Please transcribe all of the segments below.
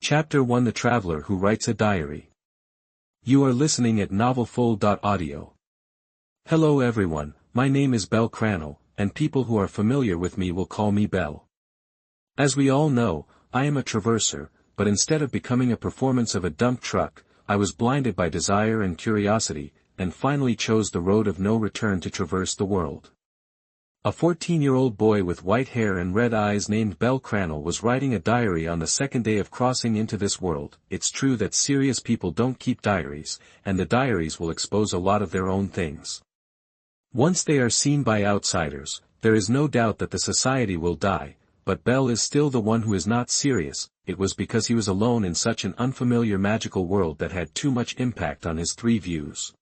Chapter 1: The Traveler Who Writes a Diary. You are listening at novelful.audio. Hello everyone, my name is Bell Cranell, and people who are familiar with me will call me Bell. As we all know, I am a traverser, but instead of becoming a performance of a dump truck, I was blinded by desire and curiosity, and finally chose the road of no return to traverse the world. A 14-year-old boy with white hair and red eyes named Bell Cranell was writing a diary on the second day of crossing into this world. It's true that serious people don't keep diaries, and the diaries will expose a lot of their own things. Once they are seen by outsiders, there is no doubt that the society will die, but Bell is still the one who is not serious. It was because he was alone in such an unfamiliar magical world that had too much impact on his three views.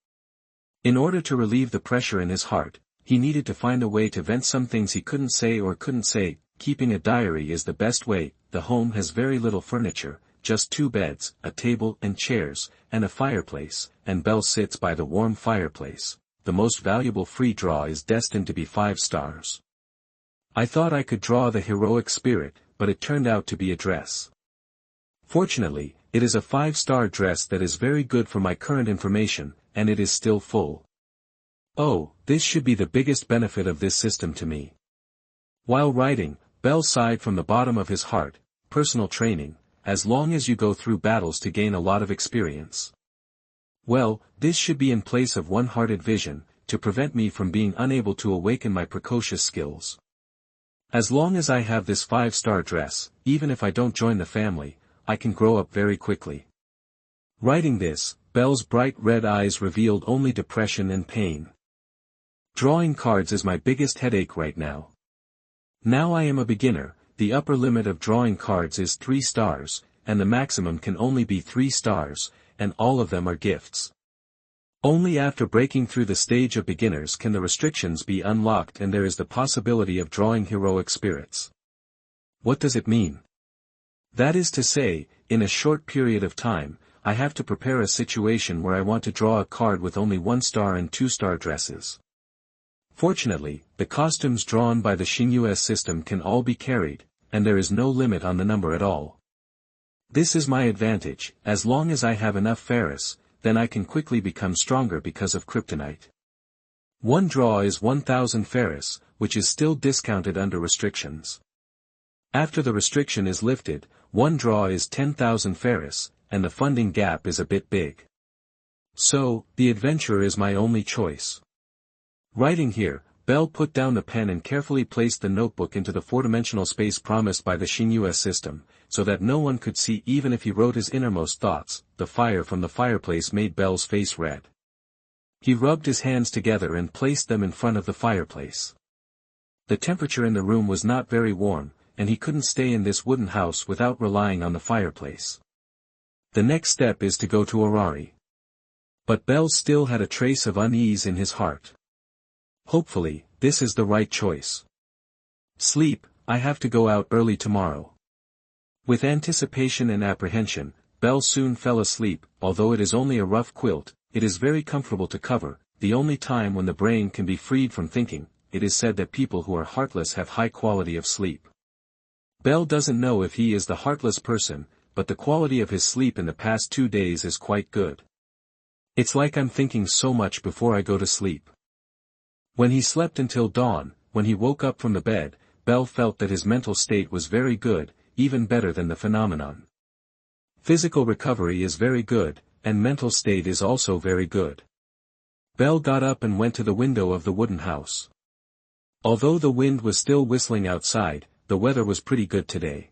In order to relieve the pressure in his heart, he needed to find a way to vent some things he couldn't say. Keeping a diary is the best way. The home has very little furniture, just 2 beds, a table and chairs, and a fireplace, and Bell sits by the warm fireplace. The most valuable free draw is destined to be 5 stars. I thought I could draw the heroic spirit, but it turned out to be a dress. Fortunately, it is a 5-star dress that is very good for my current information, and it is still full. Oh, this should be the biggest benefit of this system to me. While writing, Bell sighed from the bottom of his heart. Personal training, as long as you go through battles to gain a lot of experience. Well, this should be in place of one-hearted vision, to prevent me from being unable to awaken my precocious skills. As long as I have this 5-star dress, even if I don't join the family, I can grow up very quickly. Writing this, Bell's bright red eyes revealed only depression and pain. Drawing cards is my biggest headache right now. Now I am a beginner, the upper limit of drawing cards is 3 stars, and the maximum can only be 3 stars, and all of them are gifts. Only after breaking through the stage of beginners can the restrictions be unlocked and there is the possibility of drawing heroic spirits. What does it mean? That is to say, in a short period of time, I have to prepare a situation where I want to draw a card with only 1-star and 2-star dresses. Fortunately, the costumes drawn by the Xingyue System can all be carried, and there is no limit on the number at all. This is my advantage. As long as I have enough ferrous, then I can quickly become stronger because of kryptonite. 1 draw is 1000 ferrous, which is still discounted under restrictions. After the restriction is lifted, 1 draw is 10,000 ferrous, and the funding gap is a bit big. So, the adventure is my only choice. Writing here, Bell put down the pen and carefully placed the notebook into the 4-dimensional space promised by the Xingyue System, so that no one could see even if he wrote his innermost thoughts. The fire from the fireplace made Bell's face red. He rubbed his hands together and placed them in front of the fireplace. The temperature in the room was not very warm, and he couldn't stay in this wooden house without relying on the fireplace. The next step is to go to Euleri. But Bell still had a trace of unease in his heart. Hopefully, this is the right choice. Sleep, I have to go out early tomorrow. With anticipation and apprehension, Bell soon fell asleep. Although it is only a rough quilt, it is very comfortable to cover, the only time when the brain can be freed from thinking. It is said that people who are heartless have high quality of sleep. Bell doesn't know if he is the heartless person, but the quality of his sleep in the past 2 days is quite good. It's like I'm thinking so much before I go to sleep. When he slept until dawn, when he woke up from the bed, Bell felt that his mental state was very good, even better than the phenomenon. Physical recovery is very good, and mental state is also very good. Bell got up and went to the window of the wooden house. Although the wind was still whistling outside, the weather was pretty good today.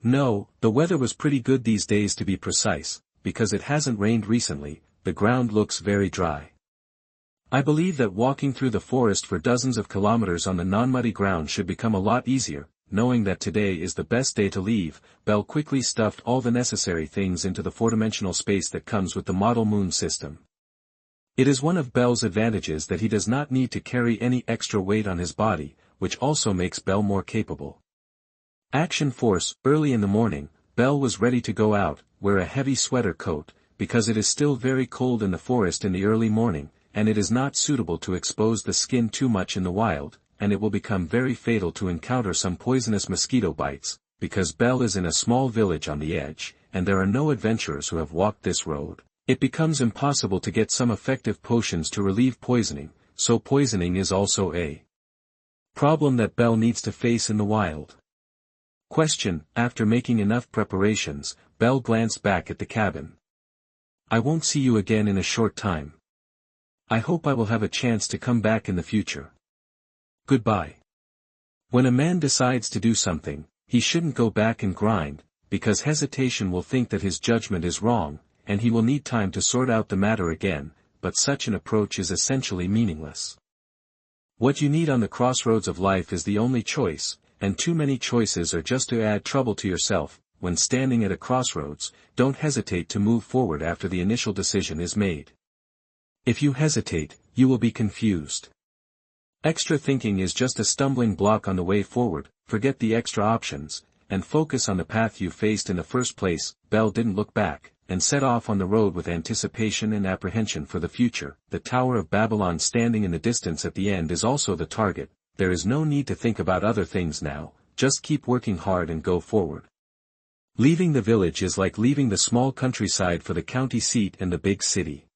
No, the weather was pretty good these days to be precise, because it hasn't rained recently. The ground looks very dry. I believe that walking through the forest for dozens of kilometers on the non-muddy ground should become a lot easier. Knowing that today is the best day to leave, Bell quickly stuffed all the necessary things into the 4-dimensional space that comes with the model moon system. It is one of Bell's advantages that he does not need to carry any extra weight on his body, which also makes Bell more capable. Action force. Early in the morning, Bell was ready to go out, wear a heavy sweater coat, because it is still very cold in the forest in the early morning, and it is not suitable to expose the skin too much in the wild, and it will become very fatal to encounter some poisonous mosquito bites. because Belle is in a small village on the edge, and there are no adventurers who have walked this road. It becomes impossible to get some effective potions to relieve poisoning, so poisoning is also a problem that Belle needs to face in the wild. Question: after making enough preparations, Belle glanced back at the cabin. I won't see you again in a short time. I hope I will have a chance to come back in the future. Goodbye. When a man decides to do something, he shouldn't go back and grind, because hesitation will think that his judgment is wrong, and he will need time to sort out the matter again, but such an approach is essentially meaningless. What you need on the crossroads of life is the only choice, and too many choices are just to add trouble to yourself. When standing at a crossroads, don't hesitate to move forward after the initial decision is made. If you hesitate, you will be confused. Extra thinking is just a stumbling block on the way forward. Forget the extra options, and focus on the path you faced in the first place. Belle didn't look back, and set off on the road with anticipation and apprehension for the future. The Tower of Babylon standing in the distance at the end is also the target. There is no need to think about other things now, just keep working hard and go forward. Leaving the village is like leaving the small countryside for the county seat and the big city.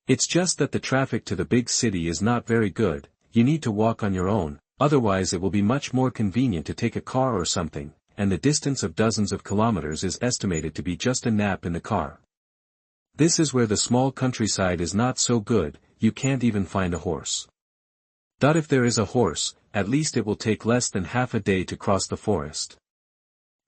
It's just that the traffic to the big city is not very good. You need to walk on your own, otherwise it will be much more convenient to take a car or something, and the distance of dozens of kilometers is estimated to be just a nap in the car. This is where the small countryside is not so good, you can't even find a horse. If there is a horse, at least it will take less than half a day to cross the forest.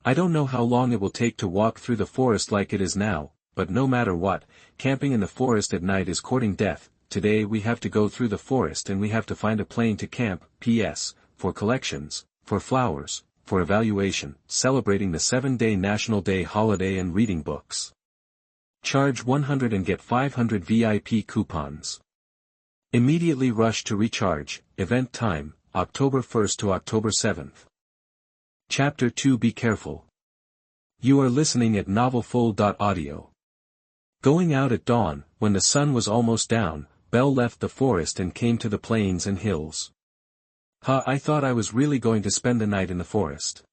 I don't know how long it will take to walk through the forest like it is now, but no matter what, camping in the forest at night is courting death. Today we have to go through the forest and we have to find a plane to camp. P.S. For collections, for flowers, for evaluation, celebrating the 7-day National Day holiday and reading books. Charge 100 and get 500 VIP coupons. Immediately rush to recharge. Event time, October 1st to October 7th. Chapter 2. Be careful. You are listening at Novelful.audio. Going out at dawn, when the sun was almost down, Belle left the forest and came to the plains and hills. I thought I was really going to spend the night in the forest.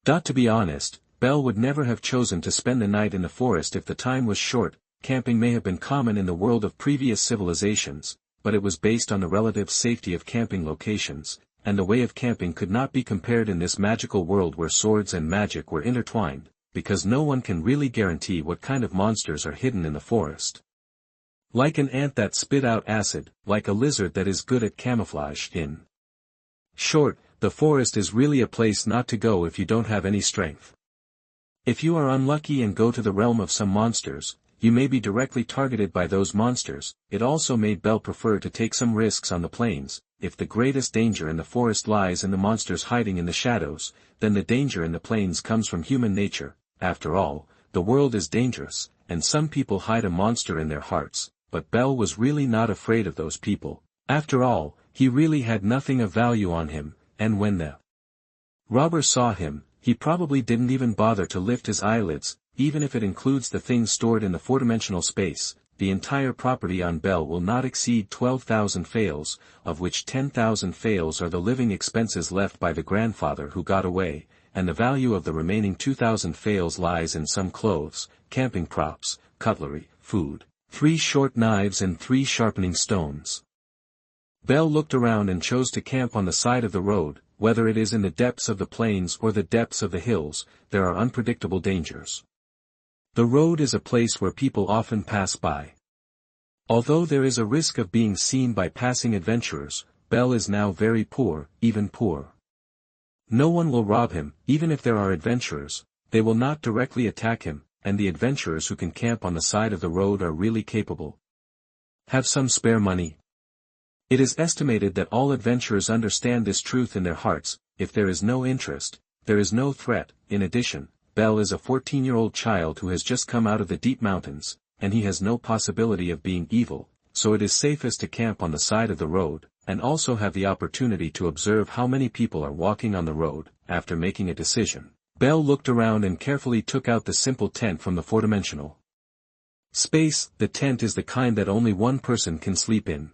To be honest, Belle would never have chosen to spend the night in the forest if the time was short. Camping may have been common in the world of previous civilizations, but it was based on the relative safety of camping locations, and the way of camping could not be compared in this magical world where swords and magic were intertwined, because no one can really guarantee what kind of monsters are hidden in the forest. Like an ant that spit out acid, like a lizard that is good at camouflage. In short, the forest is really a place not to go if you don't have any strength. If you are unlucky and go to the realm of some monsters, you may be directly targeted by those monsters. It also made Belle prefer to take some risks on the plains. If the greatest danger in the forest lies in the monsters hiding in the shadows, then the danger in the plains comes from human nature. After all, the world is dangerous, and some people hide a monster in their hearts, but Belle was really not afraid of those people. After all, he really had nothing of value on him, and when the robber saw him, he probably didn't even bother to lift his eyelids. Even if it includes the things stored in the four-dimensional space, the entire property on Belle will not exceed 12,000 fails, of which 10,000 fails are the living expenses left by the grandfather who got away, and the value of the remaining 2,000 fails lies in some clothes, camping props, cutlery, food, 3 short knives and 3 sharpening stones. Belle looked around and chose to camp on the side of the road. Whether it is in the depths of the plains or the depths of the hills, there are unpredictable dangers. The road is a place where people often pass by. Although there is a risk of being seen by passing adventurers, Belle is now very poor, even poor. No one will rob him, even if there are adventurers. They will not directly attack him, and the adventurers who can camp on the side of the road are really capable. Have some spare money. It is estimated that all adventurers understand this truth in their hearts. If there is no interest, there is no threat. In addition, Belle is a 14-year-old child who has just come out of the deep mountains, and he has no possibility of being evil, so it is safest to camp on the side of the road, and also have the opportunity to observe how many people are walking on the road. After making a decision, Belle looked around and carefully took out the simple tent from the four-dimensional space. The tent is the kind that only one person can sleep in.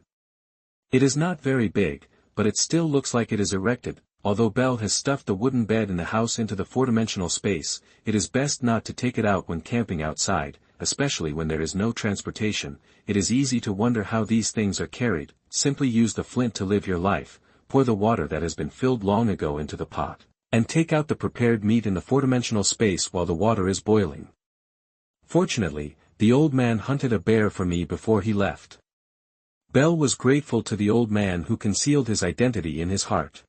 It is not very big, but it still looks like it is erected. although Belle has stuffed the wooden bed in the house into the four-dimensional space, it is best not to take it out when camping outside, especially when there is no transportation. It is easy to wonder how these things are carried. Simply use the flint to live your life, pour the water that has been filled long ago into the pot, and take out the prepared meat in the four-dimensional space while the water is boiling. Fortunately, the old man hunted a bear for me before he left. Belle was grateful to the old man who concealed his identity in his heart.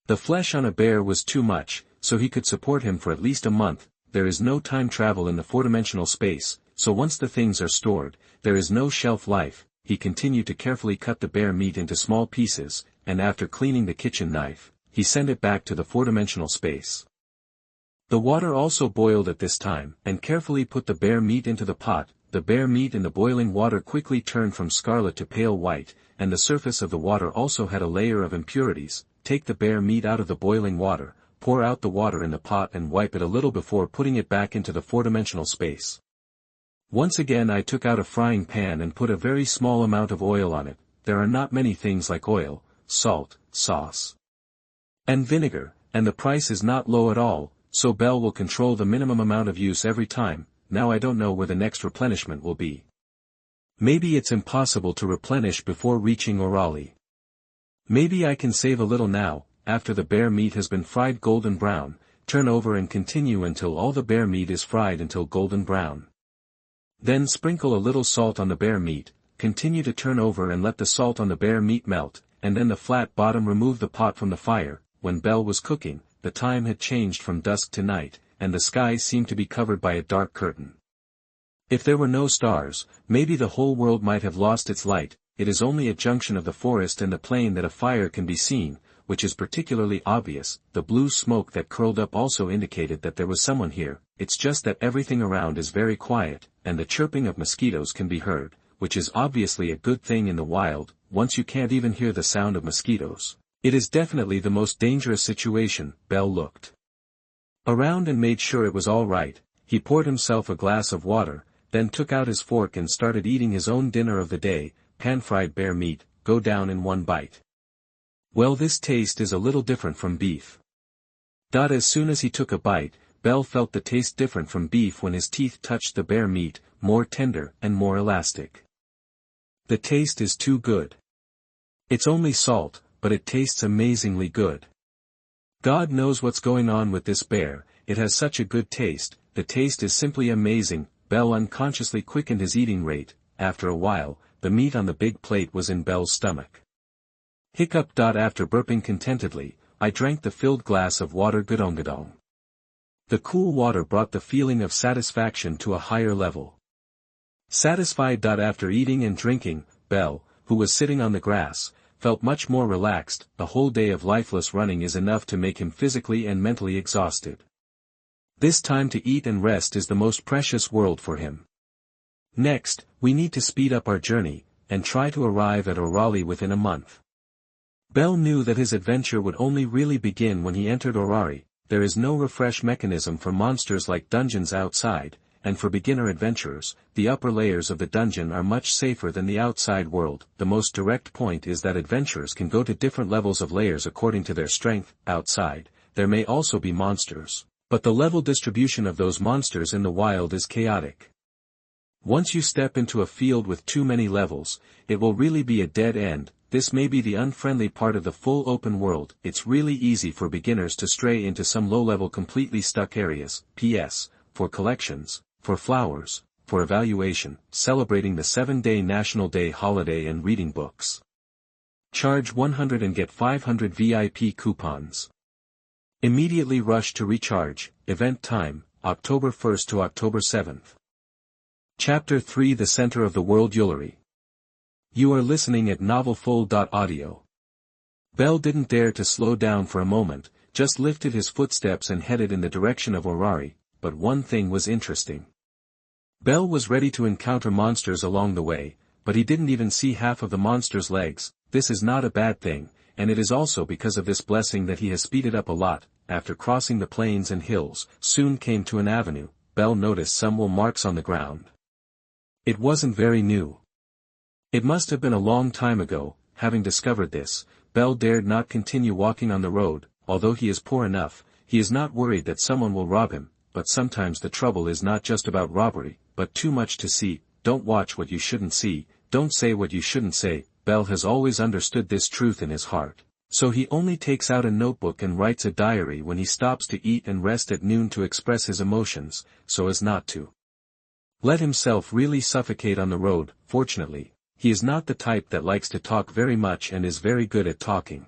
The flesh on a bear was too much, so he could support him for at least a month. There is no time travel in the four-dimensional space, so once the things are stored, there is no shelf life. He continued to carefully cut the bear meat into small pieces, and after cleaning the kitchen knife, he sent it back to the four-dimensional space. The water also boiled at this time, and carefully put the bear meat into the pot. The bear meat in the boiling water quickly turned from scarlet to pale white, and the surface of the water also had a layer of impurities. Take the bear meat out of the boiling water, pour out the water in the pot and wipe it a little before putting it back into the four-dimensional space. Once again I took out a frying pan and put a very small amount of oil on it. There are not many things like oil, salt, sauce, and vinegar, and the price is not low at all, so Belle will control the minimum amount of use every time. Now I don't know where the next replenishment will be. Maybe it's impossible to replenish before reaching Euleri. Maybe I can save a little now. After the bear meat has been fried golden brown, turn over and continue until all the bear meat is fried until golden brown. Then sprinkle a little salt on the bear meat, continue to turn over and let the salt on the bear meat melt, and then the flat bottom remove the pot from the fire. When Belle was cooking, the time had changed from dusk to night, and the sky seemed to be covered by a dark curtain. If there were no stars, maybe the whole world might have lost its light. It is only a junction of the forest and the plain that a fire can be seen, which is particularly obvious. The blue smoke that curled up also indicated that there was someone here. It's just that everything around is very quiet, and the chirping of mosquitoes can be heard, which is obviously a good thing in the wild. Once you can't even hear the sound of mosquitoes, it is definitely the most dangerous situation. Belle looked around and made sure it was all right. He poured himself a glass of water, then took out his fork and started eating his own dinner of the day. Pan-fried bear meat, go down in one bite. Well, this taste is a little different from beef. As soon as he took a bite, Belle felt the taste different from beef when his teeth touched the bear meat, more tender and more elastic. The taste is too good. It's only salt, but it tastes amazingly good. God knows what's going on with this bear, it has such a good taste. The taste is simply amazing. Belle unconsciously quickened his eating rate. After a while, the meat on the big plate was in Belle's stomach. Hiccup. After burping contentedly, I drank the filled glass of water. Gudong. The cool water brought the feeling of satisfaction to a higher level. Satisfied. After eating and drinking, Belle, who was sitting on the grass, felt much more relaxed. A whole day of lifeless running is enough to make him physically and mentally exhausted. This time to eat and rest is the most precious world for him. Next, we need to speed up our journey, and try to arrive at Euleri within a month. Belle knew that his adventure would only really begin when he entered Euleri. There is no refresh mechanism for monsters like dungeons outside, and for beginner adventurers, the upper layers of the dungeon are much safer than the outside world. The most direct point is that adventurers can go to different levels of layers according to their strength. Outside, there may also be monsters, but the level distribution of those monsters in the wild is chaotic. Once you step into a field with too many levels, it will really be a dead end. This may be the unfriendly part of the full open world. It's really easy for beginners to stray into some low-level completely stuck areas. P.S. For collections, for flowers, for evaluation, celebrating the 7-day National Day holiday and reading books. Charge 100 and get 500 VIP coupons. Immediately rush to recharge. Event time, October 1st to October 7th. Chapter 3: The Center of the World. Euleri. You are listening at novelfull.audio. Belle didn't dare to slow down for a moment, just lifted his footsteps and headed in the direction of Euleri. But one thing was interesting. Belle was ready to encounter monsters along the way, but he didn't even see half of the monster's legs. This is not a bad thing, and it is also because of this blessing that he has speeded up a lot. After crossing the plains and hills, soon came to an avenue. Belle noticed some wool marks on the ground. It wasn't very new. It must have been a long time ago. Having discovered this, Bell dared not continue walking on the road. Although he is poor enough, he is not worried that someone will rob him, but sometimes the trouble is not just about robbery, but too much to see. Don't watch what you shouldn't see, don't say what you shouldn't say. Bell has always understood this truth in his heart. So he only takes out a notebook and writes a diary when he stops to eat and rest at noon to express his emotions, so as not to let himself really suffocate on the road. Fortunately, he is not the type that likes to talk very much and is very good at talking.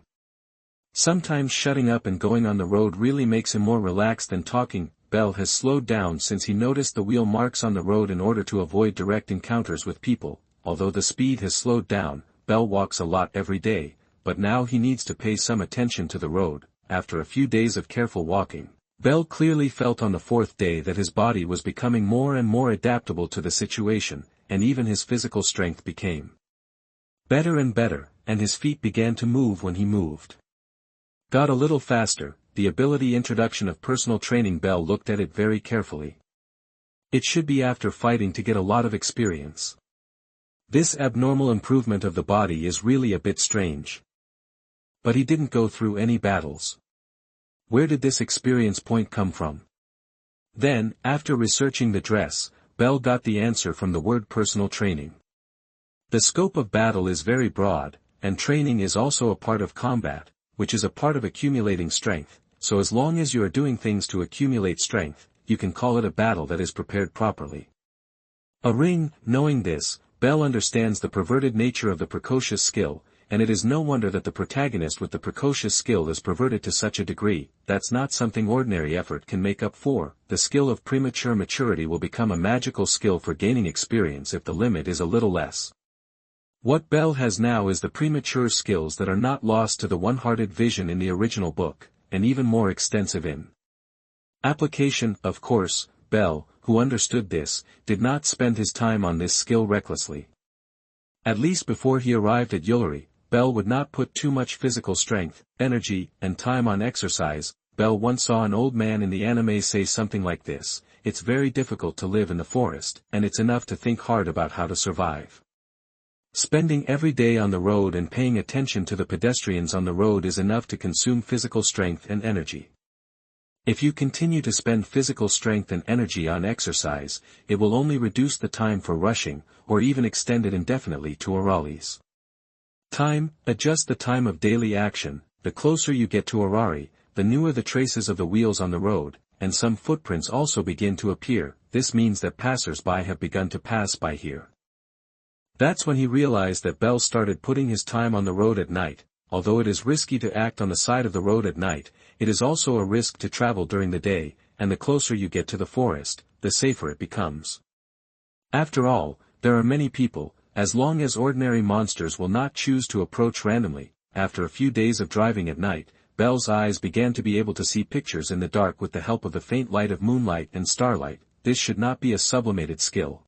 Sometimes shutting up and going on the road really makes him more relaxed than talking. Bell has slowed down since he noticed the wheel marks on the road in order to avoid direct encounters with people. Although the speed has slowed down, Bell walks a lot every day, but now he needs to pay some attention to the road. After a few days of careful walking, Bell clearly felt on the fourth day that his body was becoming more and more adaptable to the situation, and even his physical strength became better and better, and his feet began to move when he moved. Got a little faster. The ability introduction of personal training. Bell looked at it very carefully. It should be after fighting to get a lot of experience. This abnormal improvement of the body is really a bit strange. But he didn't go through any battles. Where did this experience point come from? Then, after researching the dress, Bell got the answer from the word personal training. The scope of battle is very broad, and training is also a part of combat, which is a part of accumulating strength, so as long as you are doing things to accumulate strength, you can call it a battle that is prepared properly. A ring. Knowing this, Bell understands the perverted nature of the precocious skill, and it is no wonder that the protagonist with the precocious skill is perverted to such a degree. That's not something ordinary effort can make up for. The skill of premature maturity will become a magical skill for gaining experience if the limit is a little less. What Bell has now is the premature skills that are not lost to the one-hearted vision in the original book, and even more extensive in application. Of course, Bell, who understood this, did not spend his time on this skill recklessly. At least before he arrived at Euleri, Bell would not put too much physical strength, energy, and time on exercise. Bell once saw an old man in the anime say something like this: "It's very difficult to live in the forest, and it's enough to think hard about how to survive. Spending every day on the road and paying attention to the pedestrians on the road is enough to consume physical strength and energy. If you continue to spend physical strength and energy on exercise, it will only reduce the time for rushing, or even extend it indefinitely to Eulary's time." Adjust the time of daily action. The closer you get to Euleri, the newer the traces of the wheels on the road, and some footprints also begin to appear. This means that passers-by have begun to pass by here. That's when he realized that Bell started putting his time on the road at night. Although it is risky to act on the side of the road at night, it is also a risk to travel during the day, and the closer you get to the forest, the safer it becomes. After all, there are many people, as long as ordinary monsters will not choose to approach randomly. After a few days of driving at night, Bell's eyes began to be able to see pictures in the dark with the help of the faint light of moonlight and starlight. This should not be a sublimated skill.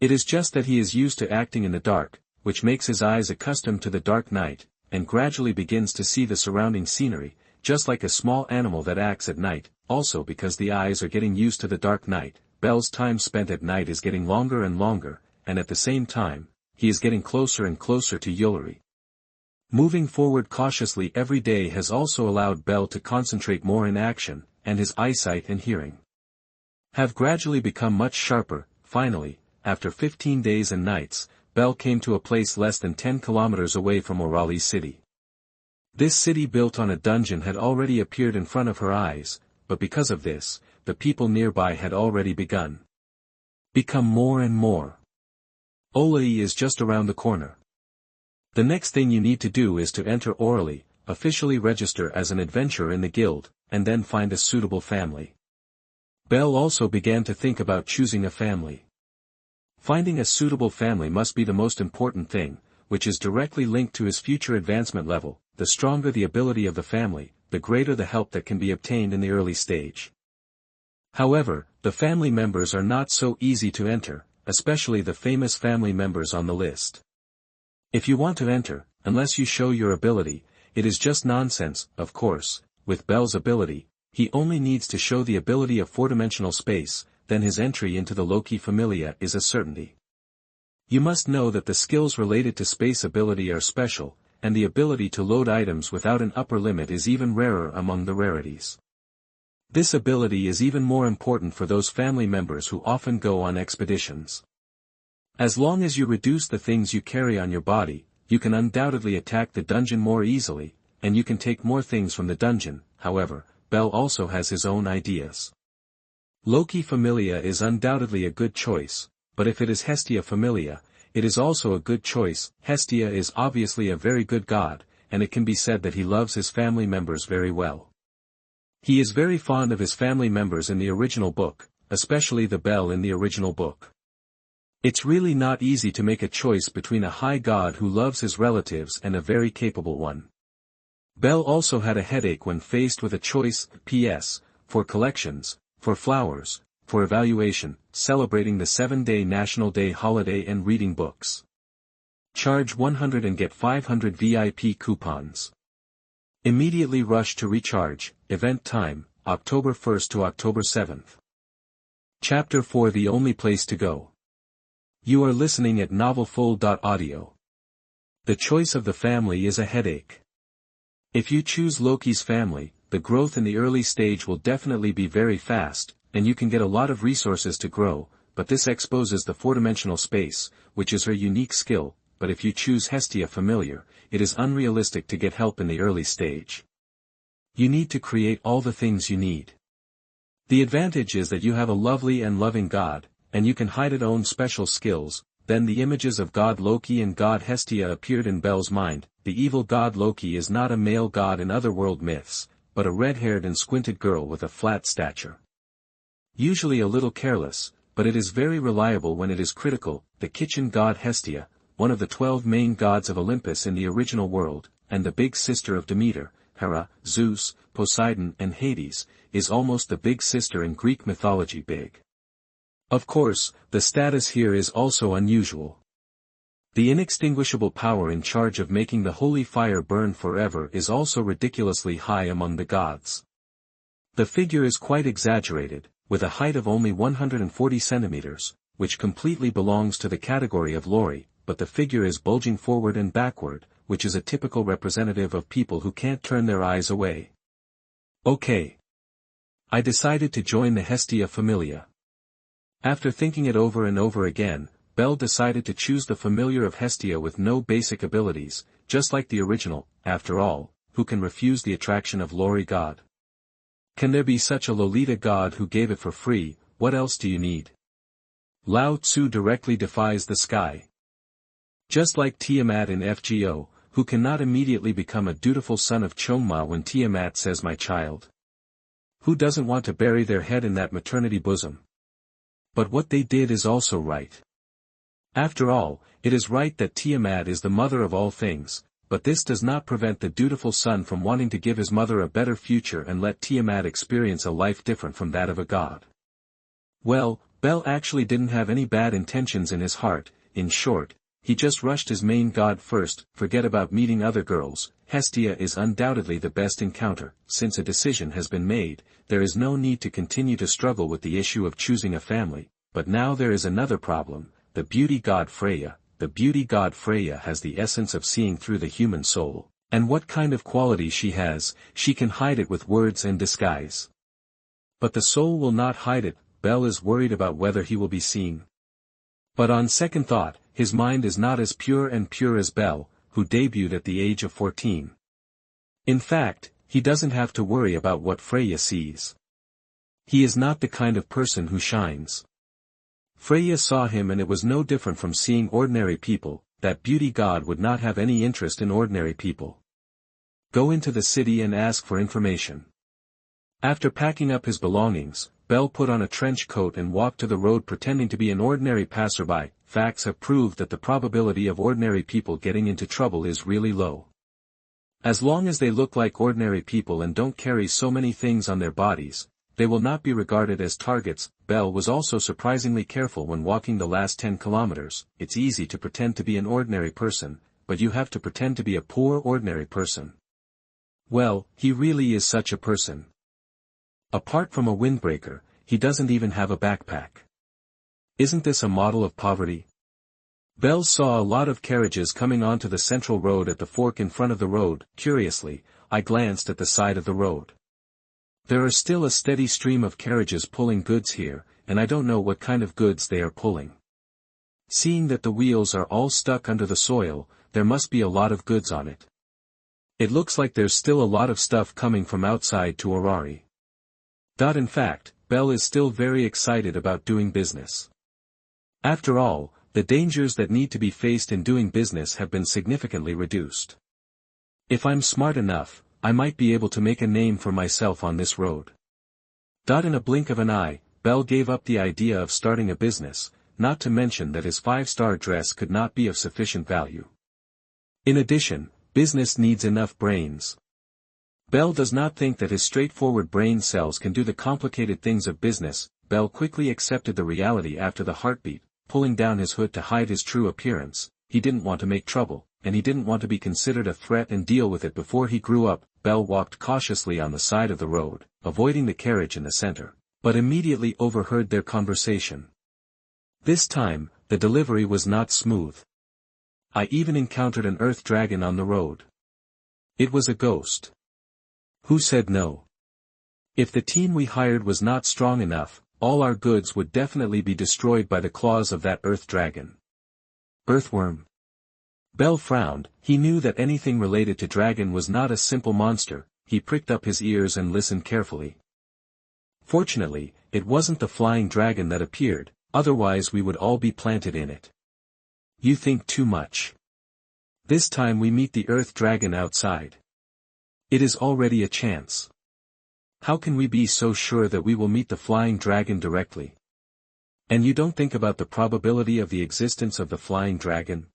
It is just that he is used to acting in the dark, which makes his eyes accustomed to the dark night, and gradually begins to see the surrounding scenery, just like a small animal that acts at night. Also because the eyes are getting used to the dark night, Bell's time spent at night is getting longer and longer, and at the same time, he is getting closer and closer to Euleri. Moving forward cautiously every day has also allowed Bell to concentrate more in action, and his eyesight and hearing have gradually become much sharper. Finally, after 15 days and nights, Bell came to a place less than 10 kilometers away from Euleri city. This city built on a dungeon had already appeared in front of her eyes, but because of this, the people nearby had already become more and more. Euleri is just around the corner. The next thing you need to do is to enter Euleri, officially register as an adventurer in the guild, and then find a suitable family. Bell also began to think about choosing a family. Finding a suitable family must be the most important thing, which is directly linked to his future advancement level. The stronger the ability of the family, the greater the help that can be obtained in the early stage. However, the family members are not so easy to enter, especially the famous family members on the list. If you want to enter, unless you show your ability, it is just nonsense. Of course, with Bell's ability, he only needs to show the ability of four-dimensional space, then his entry into the Loci Familia is a certainty. You must know that the skills related to space ability are special, and the ability to load items without an upper limit is even rarer among the rarities. This ability is even more important for those family members who often go on expeditions. As long as you reduce the things you carry on your body, you can undoubtedly attack the dungeon more easily, and you can take more things from the dungeon. However, Bell also has his own ideas. Loki Familia is undoubtedly a good choice, but if it is Hestia Familia, it is also a good choice. Hestia is obviously a very good god, and it can be said that he loves his family members very well. He is very fond of his family members in the original book, especially the Bell in the original book. It's really not easy to make a choice between a high god who loves his relatives and a very capable one. Bell also had a headache when faced with a choice. P.S. For collections, for flowers, for evaluation, celebrating the 7-day National Day holiday and reading books. Charge 100 and get 500 VIP coupons. Immediately rush to recharge. Event time, October 1st to October 7th. Chapter 4 The Only Place to Go. You are listening at novelfull.audio. The choice of the family is a headache. If you choose Loki's family, the growth in the early stage will definitely be very fast, and you can get a lot of resources to grow, but this exposes the four-dimensional space, which is her unique skill. But if you choose Hestia Familiar, it is unrealistic to get help in the early stage. You need to create all the things you need. The advantage is that you have a lovely and loving god, and you can hide its own special skills. Then the images of god Loki and god Hestia appeared in Bell's mind. The evil god Loki is not a male god in otherworld myths, but a red-haired and squinted girl with a flat stature. Usually a little careless, but it is very reliable when it is critical. The kitchen god Hestia, one of the 12 main gods of Olympus in the original world, and the big sister of Demeter, Hera, Zeus, Poseidon and Hades, is almost the big sister in Greek mythology big. Of course, the status here is also unusual. The inextinguishable power in charge of making the holy fire burn forever is also ridiculously high among the gods. The figure is quite exaggerated, with a height of only 140 centimeters, which completely belongs to the category of Euleri, but the figure is bulging forward and backward, which is a typical representative of people who can't turn their eyes away. Okay. I decided to join the Hestia Familia. After thinking it over and over again, Bell decided to choose the familiar of Hestia with no basic abilities, just like the original. After all, who can refuse the attraction of Euleri god? Can there be such a Lolita god who gave it for free? What else do you need? Lao Tzu directly defies the sky. Just like Tiamat in FGO, who cannot immediately become a dutiful son of Chongma when Tiamat says my child. Who doesn't want to bury their head in that maternity bosom? But what they did is also right. After all, it is right that Tiamat is the mother of all things, but this does not prevent the dutiful son from wanting to give his mother a better future and let Tiamat experience a life different from that of a god. Well, Bell actually didn't have any bad intentions in his heart. In short, he just rushed his main god first. Forget about meeting other girls. Hestia is undoubtedly the best encounter. Since a decision has been made, there is no need to continue to struggle with the issue of choosing a family. But now there is another problem, the beauty god Freya. The beauty god Freya has the essence of seeing through the human soul, and what kind of quality she has, she can hide it with words and disguise. But the soul will not hide it. Bell is worried about whether he will be seen. But on second thought, his mind is not as pure as Bell, who debuted at the age of 14. In fact, he doesn't have to worry about what Freya sees. He is not the kind of person who shines. Freya saw him and it was no different from seeing ordinary people. That beauty god would not have any interest in ordinary people. Go into the city and ask for information. After packing up his belongings, Bell put on a trench coat and walked to the road pretending to be an ordinary passerby. Facts have proved that the probability of ordinary people getting into trouble is really low. As long as they look like ordinary people and don't carry so many things on their bodies, they will not be regarded as targets. Bell was also surprisingly careful when walking the last 10 kilometers. It's easy to pretend to be an ordinary person, but you have to pretend to be a poor ordinary person. Well, he really is such a person. Apart from a windbreaker, he doesn't even have a backpack. Isn't this a model of poverty? Belle saw a lot of carriages coming onto the central road at the fork in front of the road. Curiously, I glanced at the side of the road. There are still a steady stream of carriages pulling goods here, and I don't know what kind of goods they are pulling. Seeing that the wheels are all stuck under the soil, there must be a lot of goods on it. It looks like there's still a lot of stuff coming from outside to Euleri. In fact, Belle is still very excited about doing business. After all, the dangers that need to be faced in doing business have been significantly reduced. If I'm smart enough, I might be able to make a name for myself on this road. In a blink of an eye, Belle gave up the idea of starting a business, not to mention that his 5-star dress could not be of sufficient value. In addition, business needs enough brains. Belle does not think that his straightforward brain cells can do the complicated things of business. Belle quickly accepted the reality after the heartbeat, pulling down his hood to hide his true appearance. He didn't want to make trouble, and he didn't want to be considered a threat and deal with it before he grew up. Belle walked cautiously on the side of the road, avoiding the carriage in the center, but immediately overheard their conversation. This time, the delivery was not smooth. I even encountered an earth dragon on the road. It was a ghost. Who said no? If the team we hired was not strong enough, all our goods would definitely be destroyed by the claws of that earth dragon. Earthworm. Belle frowned. He knew that anything related to dragon was not a simple monster. He pricked up his ears and listened carefully. Fortunately, it wasn't the flying dragon that appeared, otherwise we would all be planted in it. You think too much. This time we meet the earth dragon outside. It is already a chance. How can we be so sure that we will meet the flying dragon directly? And you don't think about the probability of the existence of the flying dragon?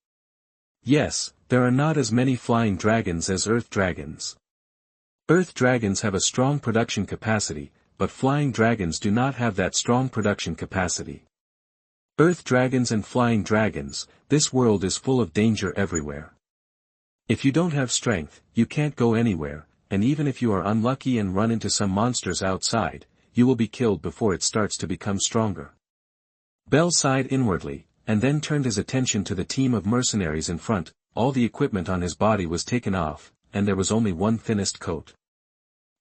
Yes, there are not as many flying dragons as earth dragons. Earth dragons have a strong production capacity, but flying dragons do not have that strong production capacity. Earth dragons and flying dragons, this world is full of danger everywhere. If you don't have strength, you can't go anywhere, and even if you are unlucky and run into some monsters outside, you will be killed before it starts to become stronger. Belle sighed inwardly, and then turned his attention to the team of mercenaries in front. All the equipment on his body was taken off, and there was only one thinnest coat.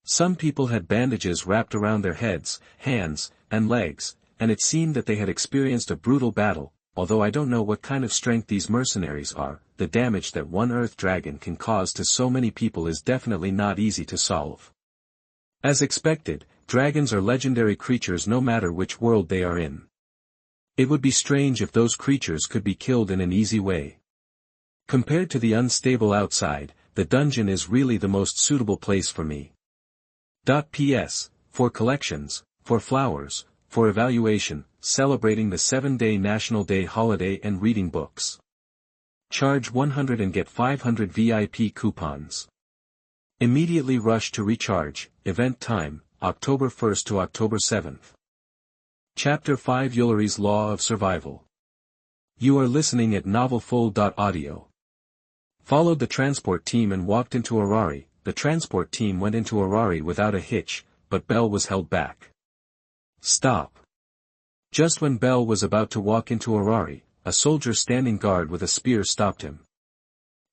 Some people had bandages wrapped around their heads, hands, and legs, and it seemed that they had experienced a brutal battle. Although I don't know what kind of strength these mercenaries are, the damage that one earth dragon can cause to so many people is definitely not easy to solve. As expected, dragons are legendary creatures no matter which world they are in. It would be strange if those creatures could be killed in an easy way. Compared to the unstable outside, the dungeon is really the most suitable place for me. P.S. For collections, for flowers, for evaluation, celebrating the 7-day National Day holiday and reading books. Charge 100 and get 500 VIP coupons. Immediately rush to recharge. Event time, October 1st to October 7th. Chapter 5 Eulary's Law of Survival. You are listening at novelfull.audio. Followed the transport team and walked into Euleri. The transport team went into Euleri without a hitch, but Belle was held back. Stop. Just when Belle was about to walk into Euleri, a soldier standing guard with a spear stopped him.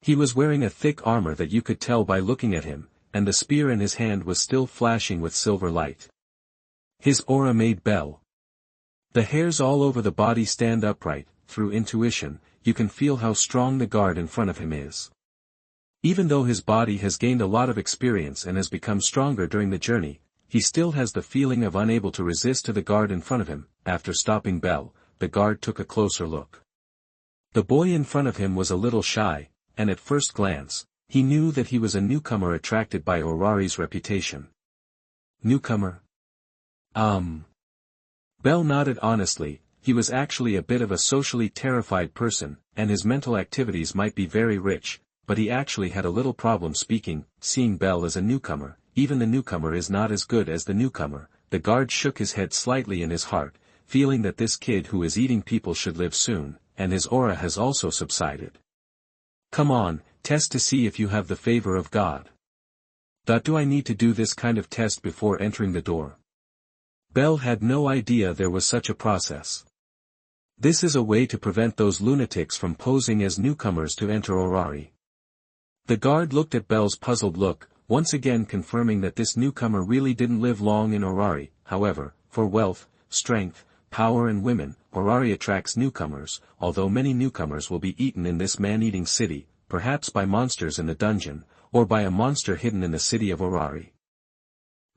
He was wearing a thick armor that you could tell by looking at him, and the spear in his hand was still flashing with silver light. His aura made Belle. The hairs all over the body stand upright. Through intuition, you can feel how strong the guard in front of him is. Even though his body has gained a lot of experience and has become stronger during the journey, he still has the feeling of unable to resist to the guard in front of him. After stopping Belle, the guard took a closer look. The boy in front of him was a little shy, and at first glance, he knew that he was a newcomer attracted by Eulari's reputation. Newcomer? Belle nodded honestly. He was actually a bit of a socially terrified person, and his mental activities might be very rich, but he actually had a little problem speaking. Seeing Belle as a newcomer, even the newcomer is not as good as the newcomer. The guard shook his head slightly in his heart, feeling that this kid who is eating people should live soon, and his aura has also subsided. Come on, test to see if you have the favor of God. Do I need to do this kind of test before entering the door? Belle had no idea there was such a process. This is a way to prevent those lunatics from posing as newcomers to enter Eulary. The guard looked at Belle's puzzled look, once again confirming that this newcomer really didn't live long in Eulary. However, for wealth, strength, power and women, Eulary attracts newcomers, although many newcomers will be eaten in this man-eating city, perhaps by monsters in the dungeon, or by a monster hidden in the city of Eulary.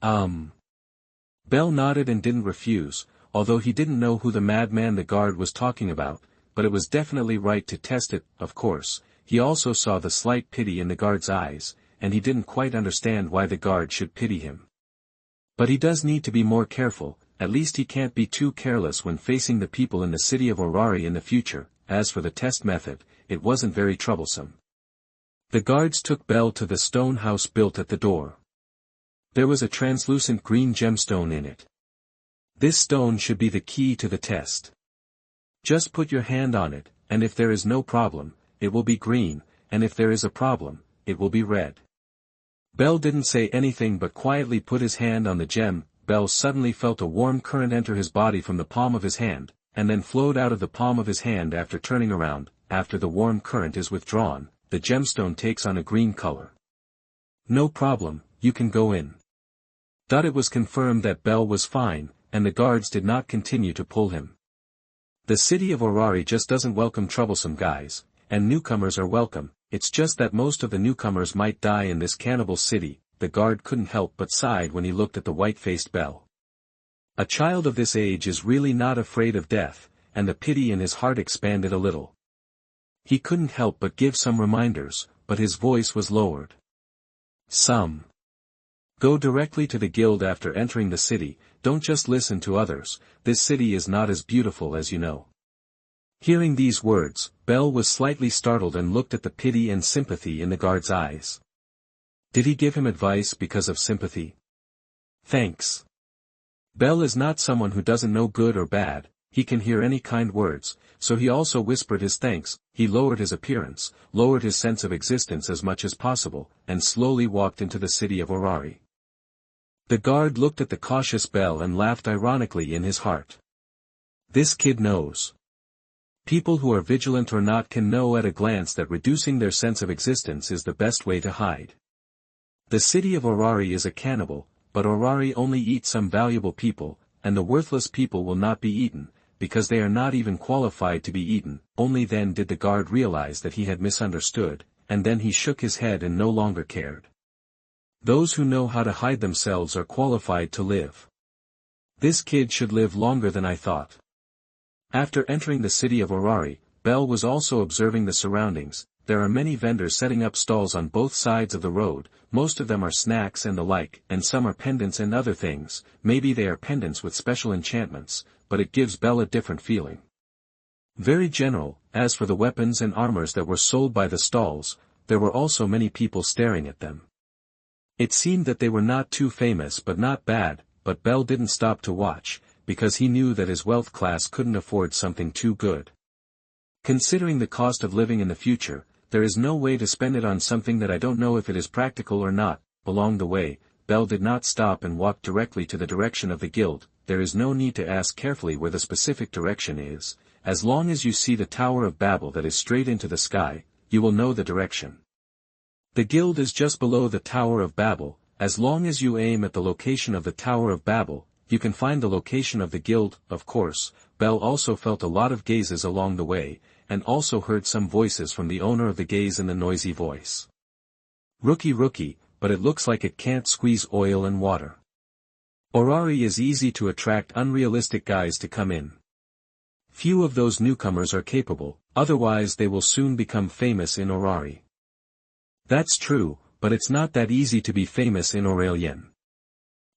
Belle nodded and didn't refuse, although he didn't know who the madman the guard was talking about, but it was definitely right to test it. Of course, he also saw the slight pity in the guard's eyes, and he didn't quite understand why the guard should pity him. But he does need to be more careful, at least he can't be too careless when facing the people in the city of Eulary in the future. As for the test method, it wasn't very troublesome. The guards took Belle to the stone house built at the door. There was a translucent green gemstone in it. This stone should be the key to the test. Just put your hand on it, and if there is no problem, it will be green, and if there is a problem, it will be red. Belle didn't say anything but quietly put his hand on the gem. Belle suddenly felt a warm current enter his body from the palm of his hand, and then flowed out of the palm of his hand after turning around. After the warm current is withdrawn, the gemstone takes on a green color. No problem, you can go in. It was confirmed that Belle was fine, and the guards did not continue to pull him. The city of Eulary just doesn't welcome troublesome guys, and newcomers are welcome. It's just that most of the newcomers might die in this cannibal city. The guard couldn't help but sighed when he looked at the white-faced Belle. A child of this age is really not afraid of death, and the pity in his heart expanded a little. He couldn't help but give some reminders, but his voice was lowered. Go directly to the guild after entering the city, don't just listen to others. This city is not as beautiful as you know. Hearing these words, Belle was slightly startled and looked at the pity and sympathy in the guard's eyes. Did he give him advice because of sympathy? Thanks. Belle is not someone who doesn't know good or bad, he can hear any kind words, so he also whispered his thanks. He lowered his appearance, lowered his sense of existence as much as possible, and slowly walked into the city of Eulary. The guard looked at the cautious Belle and laughed ironically in his heart. This kid knows. People who are vigilant or not can know at a glance that reducing their sense of existence is the best way to hide. The city of Eulary is a cannibal, but Eulary only eats some valuable people, and the worthless people will not be eaten, because they are not even qualified to be eaten. Only then did the guard realize that he had misunderstood, and then he shook his head and no longer cared. Those who know how to hide themselves are qualified to live. This kid should live longer than I thought. After entering the city of Eulary, Belle was also observing the surroundings. There are many vendors setting up stalls on both sides of the road. Most of them are snacks and the like, and some are pendants and other things. Maybe they are pendants with special enchantments, but it gives Belle a different feeling. Very general. As for the weapons and armors that were sold by the stalls, there were also many people staring at them. It seemed that they were not too famous but not bad, but Belle didn't stop to watch, because he knew that his wealth class couldn't afford something too good. Considering the cost of living in the future, there is no way to spend it on something that I don't know if it is practical or not. Along the way, Belle did not stop and walked directly to the direction of the guild. There is no need to ask carefully where the specific direction is. As long as you see the Tower of Babel that is straight into the sky, you will know the direction. The guild is just below the Tower of Babel. As long as you aim at the location of the Tower of Babel, you can find the location of the guild. Of course, Belle also felt a lot of gazes along the way, and also heard some voices from the owner of the gaze in the noisy voice. Rookie, but it looks like it can't squeeze oil and water. Eulary is easy to attract unrealistic guys to come in. Few of those newcomers are capable, otherwise they will soon become famous in Eulary. That's true, but it's not that easy to be famous in Eulary.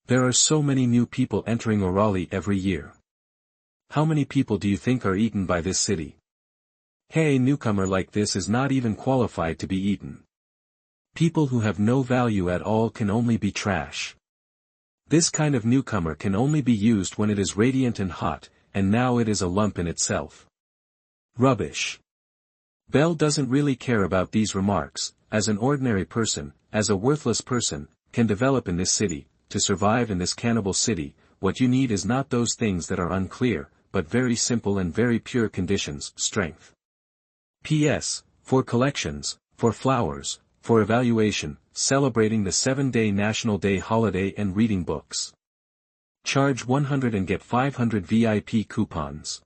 There are so many new people entering Eulary every year. How many people do you think are eaten by this city? Hey, a newcomer like this is not even qualified to be eaten. People who have no value at all can only be trash. This kind of newcomer can only be used when it is radiant and hot, and now it is a lump in itself. Rubbish. Belle doesn't really care about these remarks. As an ordinary person, as a worthless person, can develop in this city. To survive in this cannibal city, what you need is not those things that are unclear, but very simple and very pure conditions, strength. P.S. For collections, for flowers, for evaluation, celebrating the 7-day National Day holiday and reading books. Charge 100 and get 500 VIP coupons.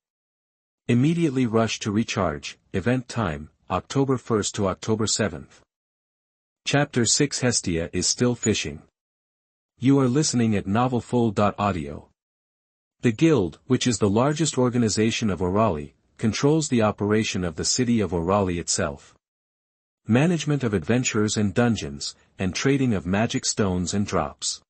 Immediately rush to recharge, event time, October 1st to October 7th. Chapter 6 Hestia is still fishing. You are listening at novelfull.audio. The Guild, which is the largest organization of Eulary, controls the operation of the city of Eulary itself. Management of adventurers and dungeons, and trading of magic stones and drops.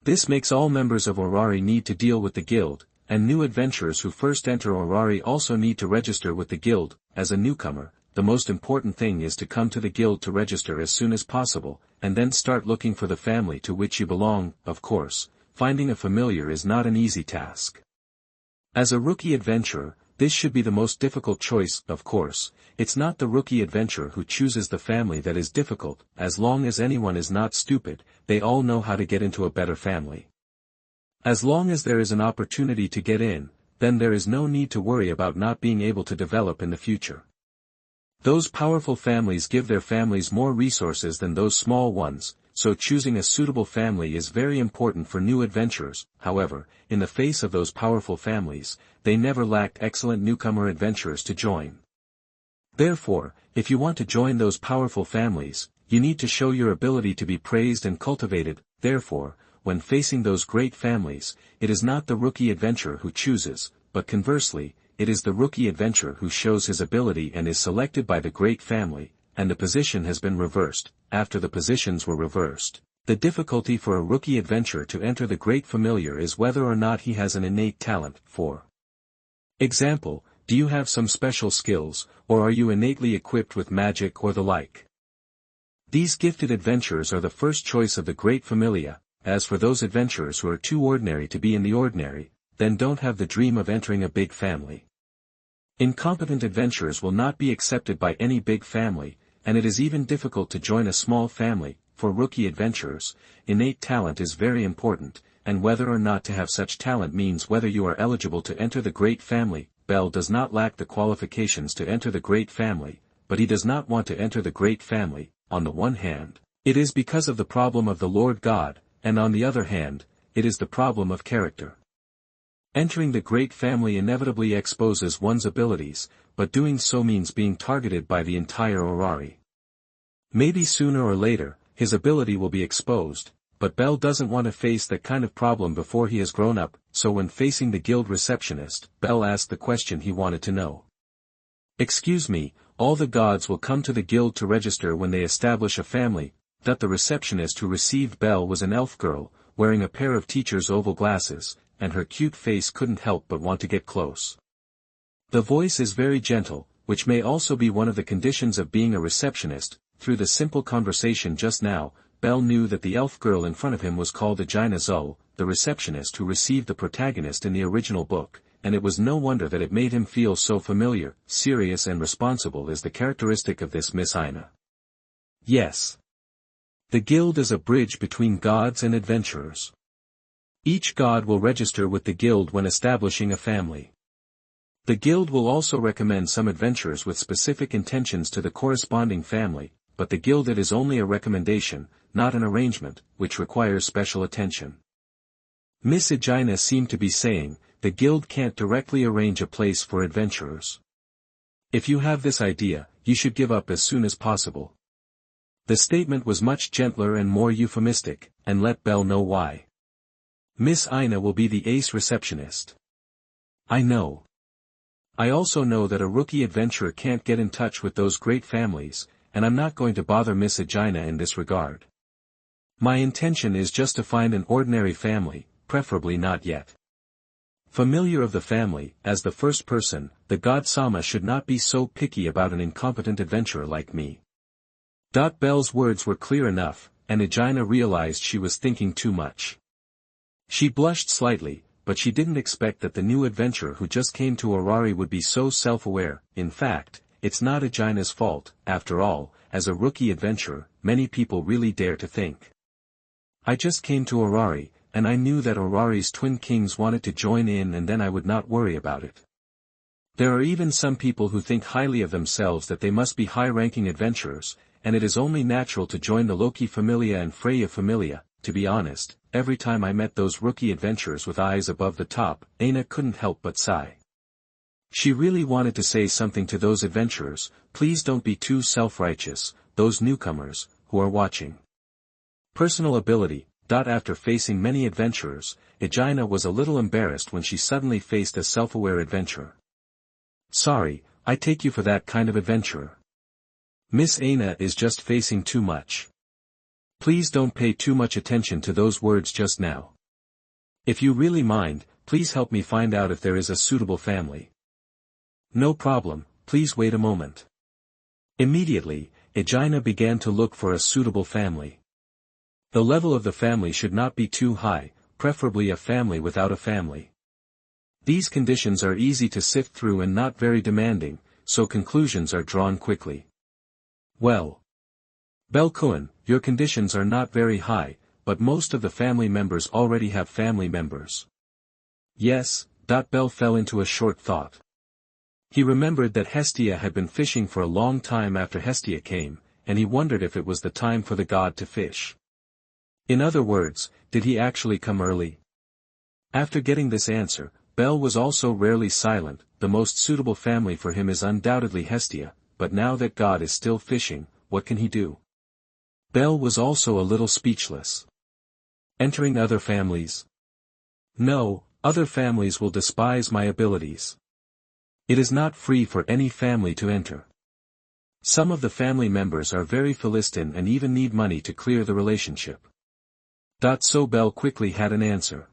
This makes all members of Eulary need to deal with the Guild, and new adventurers who first enter Eulary also need to register with the Guild. As a newcomer, the most important thing is to come to the Guild to register as soon as possible, and then start looking for the family to which you belong. Of course, finding a familiar is not an easy task. As a rookie adventurer, this should be the most difficult choice. Of course, it's not the rookie adventurer who chooses the family that is difficult. As long as anyone is not stupid, they all know how to get into a better family. As long as there is an opportunity to get in, then there is no need to worry about not being able to develop in the future. Those powerful families give their families more resources than those small ones, so choosing a suitable family is very important for new adventurers. However, in the face of those powerful families, they never lacked excellent newcomer adventurers to join. Therefore, if you want to join those powerful families, you need to show your ability to be praised and cultivated. Therefore, when facing those great families, it is not the rookie adventurer who chooses, but conversely, it is the rookie adventurer who shows his ability and is selected by the great family, and the position has been reversed. After the positions were reversed, the difficulty for a rookie adventurer to enter the great familiar is whether or not he has an innate talent. For example, do you have some special skills, or are you innately equipped with magic or the like? These gifted adventurers are the first choice of the great familia. As for those adventurers who are too ordinary to be in the ordinary, then don't have the dream of entering a big family. Incompetent adventurers will not be accepted by any big family, and it is even difficult to join a small family. For rookie adventurers, innate talent is very important, and whether or not to have such talent means whether you are eligible to enter the great family. Bell does not lack the qualifications to enter the great family, but he does not want to enter the great family. On the one hand, it is because of the problem of the Lord God, and on the other hand, it is the problem of character. Entering the great family inevitably exposes one's abilities, but doing so means being targeted by the entire Eulary. Maybe sooner or later, his ability will be exposed, but Bell doesn't want to face that kind of problem before he has grown up, so when facing the guild receptionist, Bell asked the question he wanted to know. Excuse me, all the gods will come to the guild to register when they establish a family. That the receptionist who received Bell was an elf girl, wearing a pair of teacher's oval glasses, and her cute face couldn't help but want to get close. The voice is very gentle, which may also be one of the conditions of being a receptionist. Through the simple conversation just now, Bell knew that the elf girl in front of him was called Agina Zul, the receptionist who received the protagonist in the original book, and it was no wonder that it made him feel so familiar. Serious and responsible is the characteristic of this Miss Ina. Yes. The guild is a bridge between gods and adventurers. Each god will register with the guild when establishing a family. The guild will also recommend some adventurers with specific intentions to the corresponding family, but the guild it is only a recommendation, not an arrangement, which requires special attention. Miss Agina seemed to be saying, the guild can't directly arrange a place for adventurers. If you have this idea, you should give up as soon as possible. The statement was much gentler and more euphemistic, and let Bell know why. Miss Ina will be the ace receptionist. I know. I also know that a rookie adventurer can't get in touch with those great families, and I'm not going to bother Miss Agina in this regard. My intention is just to find an ordinary family, preferably not yet. Familiar of the family, as the first person, the god Sama should not be so picky about an incompetent adventurer like me. Bell's words were clear enough, and Agina realized she was thinking too much. She blushed slightly, but she didn't expect that the new adventurer who just came to Eulary would be so self-aware. In fact, it's not Agina's fault. After all, as a rookie adventurer, many people really dare to think. I just came to Eulary, and I knew that Eulary's twin kings wanted to join in, and then I would not worry about it. There are even some people who think highly of themselves, that they must be high-ranking adventurers, and it is only natural to join the Loki Familia and Freya Familia. To be honest, every time I met those rookie adventurers with eyes above the top, Aina couldn't help but sigh. She really wanted to say something to those adventurers: please don't be too self-righteous, those newcomers, who are watching. Personal ability. After facing many adventurers, Aegina was a little embarrassed when she suddenly faced a self-aware adventurer. Sorry, I take you for that kind of adventurer. Miss Aina is just facing too much. Please don't pay too much attention to those words just now. If you really mind, please help me find out if there is a suitable family. No problem, please wait a moment. Immediately, Aegina began to look for a suitable family. The level of the family should not be too high, preferably a family without a family. These conditions are easy to sift through and not very demanding, so conclusions are drawn quickly. Well, Belkuan, your conditions are not very high, but most of the family members already have family members. Yes. Bel fell into a short thought. He remembered that Hestia had been fishing for a long time after Hestia came, and he wondered if it was the time for the god to fish. In other words, did he actually come early? After getting this answer, Bel was also rarely silent. The most suitable family for him is undoubtedly Hestia, but now that God is still fishing, what can he do? Bel was also a little speechless. Entering other families? No, other families will despise my abilities. It is not free for any family to enter. Some of the family members are very Philistine and even need money to clear the relationship. So Bel quickly had an answer.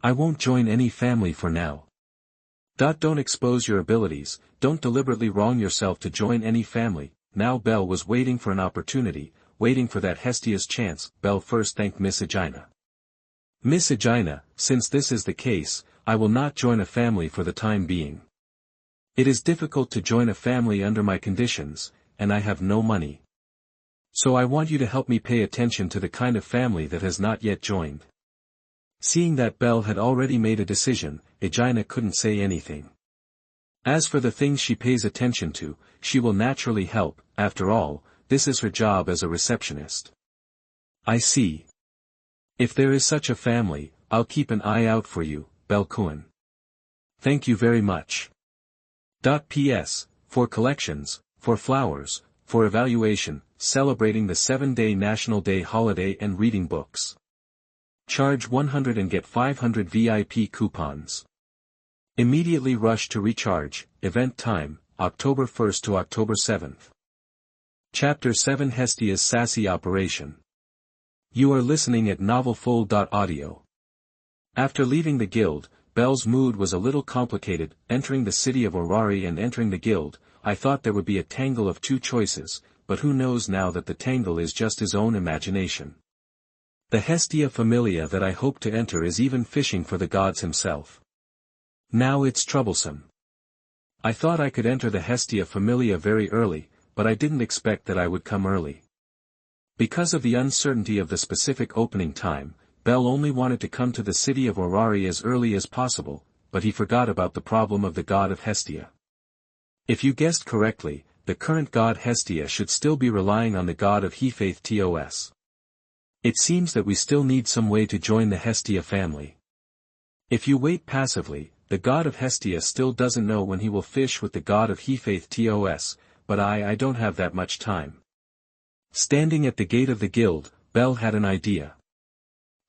I won't join any family for now. Don't expose your abilities, don't deliberately wrong yourself to join any family. Now Bel was waiting for an opportunity, waiting for that Hestia's chance. Bel first thanked Miss Aegina. Miss Aegina, since this is the case, I will not join a family for the time being. It is difficult to join a family under my conditions, and I have no money. So I want you to help me pay attention to the kind of family that has not yet joined. Seeing that Bel had already made a decision, Aegina couldn't say anything. As for the things she pays attention to, she will naturally help. After all, this is her job as a receptionist. I see. If there is such a family, I'll keep an eye out for you, Belkuan. Thank you very much. P.S. For collections, for flowers, for evaluation, celebrating the 7-day National Day holiday and reading books. Charge 100 and get 500 VIP coupons. Immediately rush to recharge. Event time, October 1st to October 7th. Chapter 7 Hestia's Sassy Operation. You are listening at novelfull.audio. After leaving the guild, Bel's mood was a little complicated. Entering the city of Eulary and entering the guild, I thought there would be a tangle of two choices, but who knows now that the tangle is just his own imagination. The Hestia Familia that I hope to enter is even fishing for the gods himself. Now it's troublesome. I thought I could enter the Hestia Familia very early, but I didn't expect that I would come early. Because of the uncertainty of the specific opening time, Bel only wanted to come to the city of Eulary as early as possible, but he forgot about the problem of the god of Hestia. If you guessed correctly, the current god Hestia should still be relying on the god of him.And. It seems that we still need some way to join the Hestia family. If you wait passively, the god of Hestia still doesn't know when he will fish with the god of him.And, but I don't have that much time. Standing at the gate of the guild, Bel had an idea.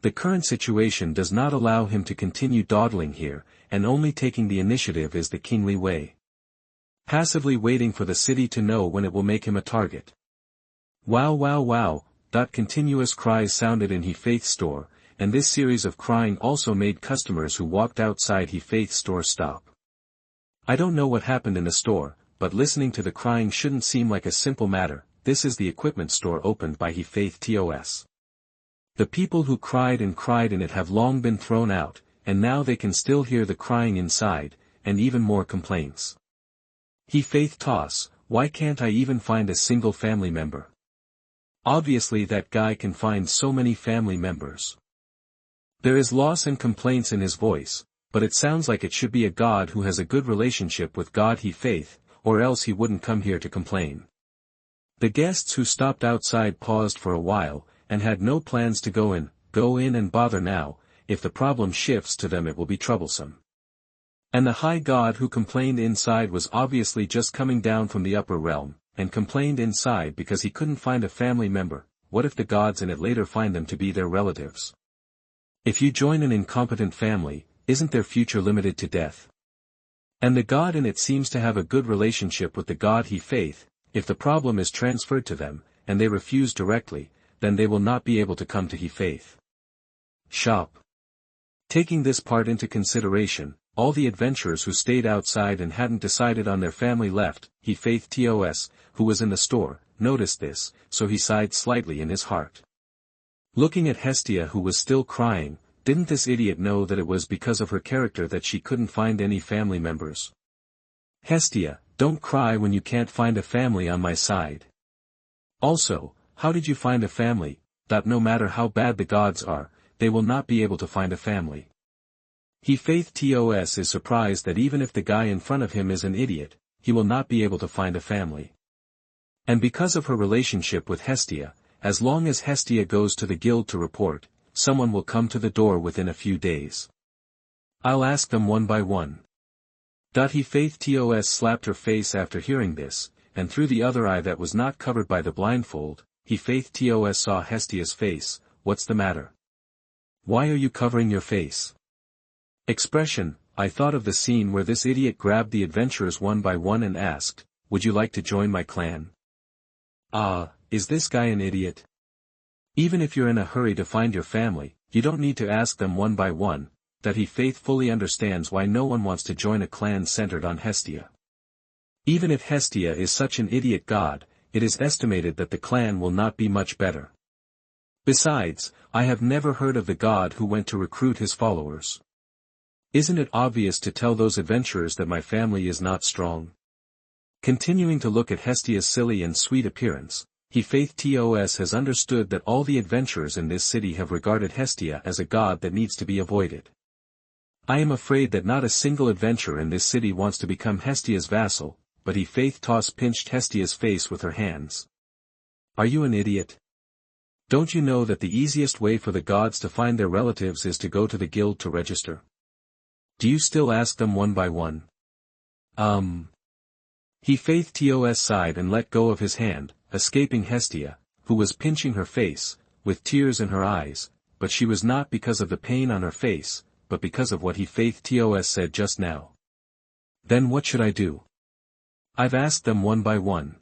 The current situation does not allow him to continue dawdling here, and only taking the initiative is the kingly way. Passively waiting for the city to know when it will make him a target. Wow wow wow. Continuous cries sounded in He-Faith's store, and this series of crying also made customers who walked outside He-Faith's store stop. I don't know what happened in the store, but listening to the crying shouldn't seem like a simple matter. This is the equipment store opened by He-Faith. The people who cried in it have long been thrown out, and now they can still hear the crying inside, and even more complaints. He-Faith toss, why can't I even find a single family member? Obviously that guy can find so many family members. There is loss and complaints in his voice, but it sounds like it should be a god who has a good relationship with God he faith, or else he wouldn't come here to complain. The guests who stopped outside paused for a while, and had no plans to go in and bother now. If the problem shifts to them it will be troublesome. And the high god who complained inside was obviously just coming down from the upper realm, and complained inside because he couldn't find a family member. What if the gods in it later find them to be their relatives? If you join an incompetent family, isn't their future limited to death? And the god in it seems to have a good relationship with the god he faith. If the problem is transferred to them, and they refuse directly, then they will not be able to come to he faith. Shop. Taking this part into consideration, all the adventurers who stayed outside and hadn't decided on their family left. He faith Tos, who was in the store, noticed this, so he sighed slightly in his heart. Looking at Hestia who was still crying, didn't this idiot know that it was because of her character that she couldn't find any family members? Hestia, don't cry when you can't find a family on my side. Also, how did you find a family? That no matter how bad the gods are, they will not be able to find a family. He faith Tos is surprised that even if the guy in front of him is an idiot, he will not be able to find a family. And because of her relationship with Hestia, as long as Hestia goes to the guild to report, someone will come to the door within a few days. I'll ask them one by one. He faith Tos slapped her face after hearing this, and through the other eye that was not covered by the blindfold, he faith Tos saw Hestia's face. What's the matter? Why are you covering your face? Expression. I thought of the scene where this idiot grabbed the adventurers one by one and asked, would you like to join my clan? Is this guy an idiot? Even if you're in a hurry to find your family, you don't need to ask them one by one. He faithfully understands why no one wants to join a clan centered on Hestia. Even if Hestia is such an idiot god, it is estimated that the clan will not be much better. Besides, I have never heard of the god who went to recruit his followers. Isn't it obvious to tell those adventurers that my family is not strong? Continuing to look at Hestia's silly and sweet appearance, he faith Tos has understood that all the adventurers in this city have regarded Hestia as a god that needs to be avoided. I am afraid that not a single adventurer in this city wants to become Hestia's vassal, but he faith Tos pinched Hestia's face with her hands. Are you an idiot? Don't you know that the easiest way for the gods to find their relatives is to go to the guild to register? Do you still ask them one by one? He faith Tos sighed and let go of his hand, escaping Hestia, who was pinching her face, with tears in her eyes, but she was not because of the pain on her face, but because of what he faith Tos said just now. Then what should I do? I've asked them one by one.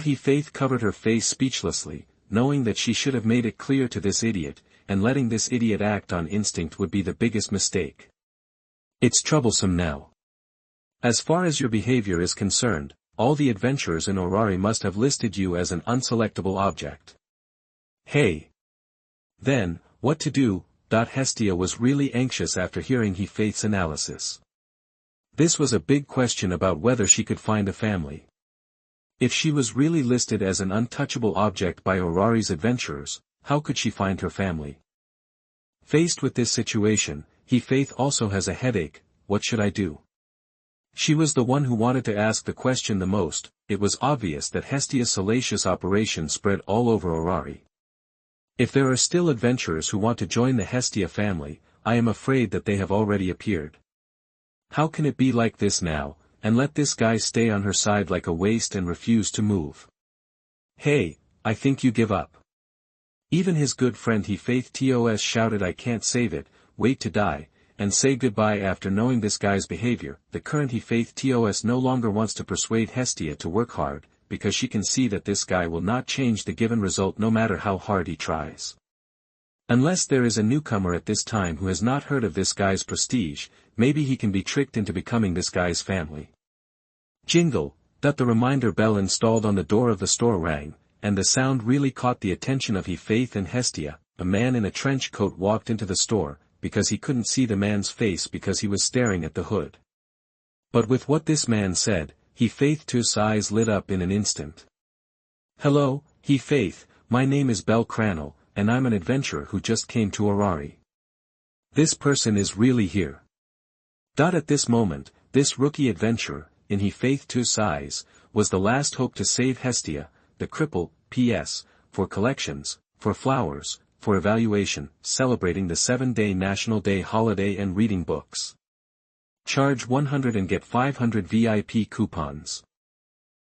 He faith covered her face speechlessly, knowing that she should have made it clear to this idiot, and letting this idiot act on instinct would be the biggest mistake. It's troublesome now. As far as your behavior is concerned, all the adventurers in Euleri must have listed you as an unselectable object. Hey! Then, what to do? Hestia was really anxious after hearing he faith's analysis. This was a big question about whether she could find a family. If she was really listed as an untouchable object by Eurari's adventurers, how could she find her family? Faced with this situation, he faith also has a headache. What should I do? She was the one who wanted to ask the question the most. It was obvious that Hestia's salacious operation spread all over Euleri. If there are still adventurers who want to join the Hestia family, I am afraid that they have already appeared. How can it be like this now, and let this guy stay on her side like a waste and refuse to move? Hey, I think you give up. Even his good friend he faith Tos shouted, I can't save it, wait to die, and say goodbye. After knowing this guy's behavior, the current he faith Tos no longer wants to persuade Hestia to work hard, because she can see that this guy will not change the given result no matter how hard he tries. Unless there is a newcomer at this time who has not heard of this guy's prestige, maybe he can be tricked into becoming this guy's family. Jingle, the reminder bell installed on the door of the store rang, and the sound really caught the attention of he faith and Hestia. A man in a trench coat walked into the store, because he couldn't see the man's face because he was staring at the hood. But with what this man said, he faith Tos' eyes lit up in an instant. Hello, he faith, my name is Belcranel, and I'm an adventurer who just came to Euleri. This person is really here. At this moment, this rookie adventurer, in him.And eyes, was the last hope to save Hestia, the cripple, P.S., for collections, for flowers, for evaluation, celebrating the 7-day National Day holiday and reading books. Charge 100 and get 500 VIP coupons.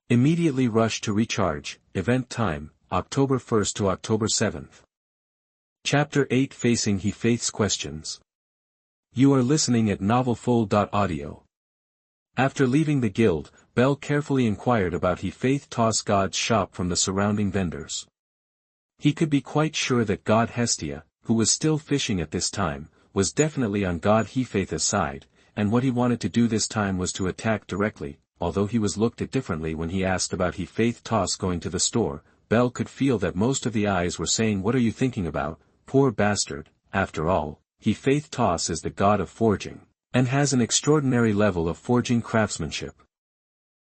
Immediately rush to recharge, event time, October 1st to October 7th. Chapter 8 Facing him.And's Questions. You are listening at novelful.audio. After leaving the guild, Belle carefully inquired about him.And God's shop from the surrounding vendors. He could be quite sure that God Hestia, who was still fishing at this time, was definitely on God him.And's side, and what he wanted to do this time was to attack directly. Although he was looked at differently when he asked about him.And going to the store, Belle could feel that most of the eyes were saying, "What are you thinking about, poor bastard?" After all, him.And is the god of forging, and has an extraordinary level of forging craftsmanship.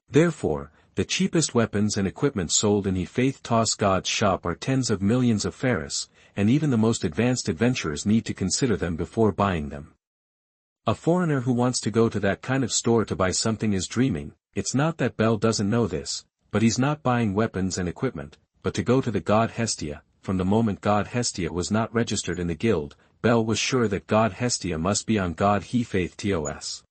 Therefore, the cheapest weapons and equipment sold in him.And God's shop are tens of millions of Ferris, and even the most advanced adventurers need to consider them before buying them. A foreigner who wants to go to that kind of store to buy something is dreaming. It's not that Belle doesn't know this, but he's not buying weapons and equipment, but to go to the god Hestia. From the moment god Hestia was not registered in the guild, Belle was sure that god Hestia must be on god him.And.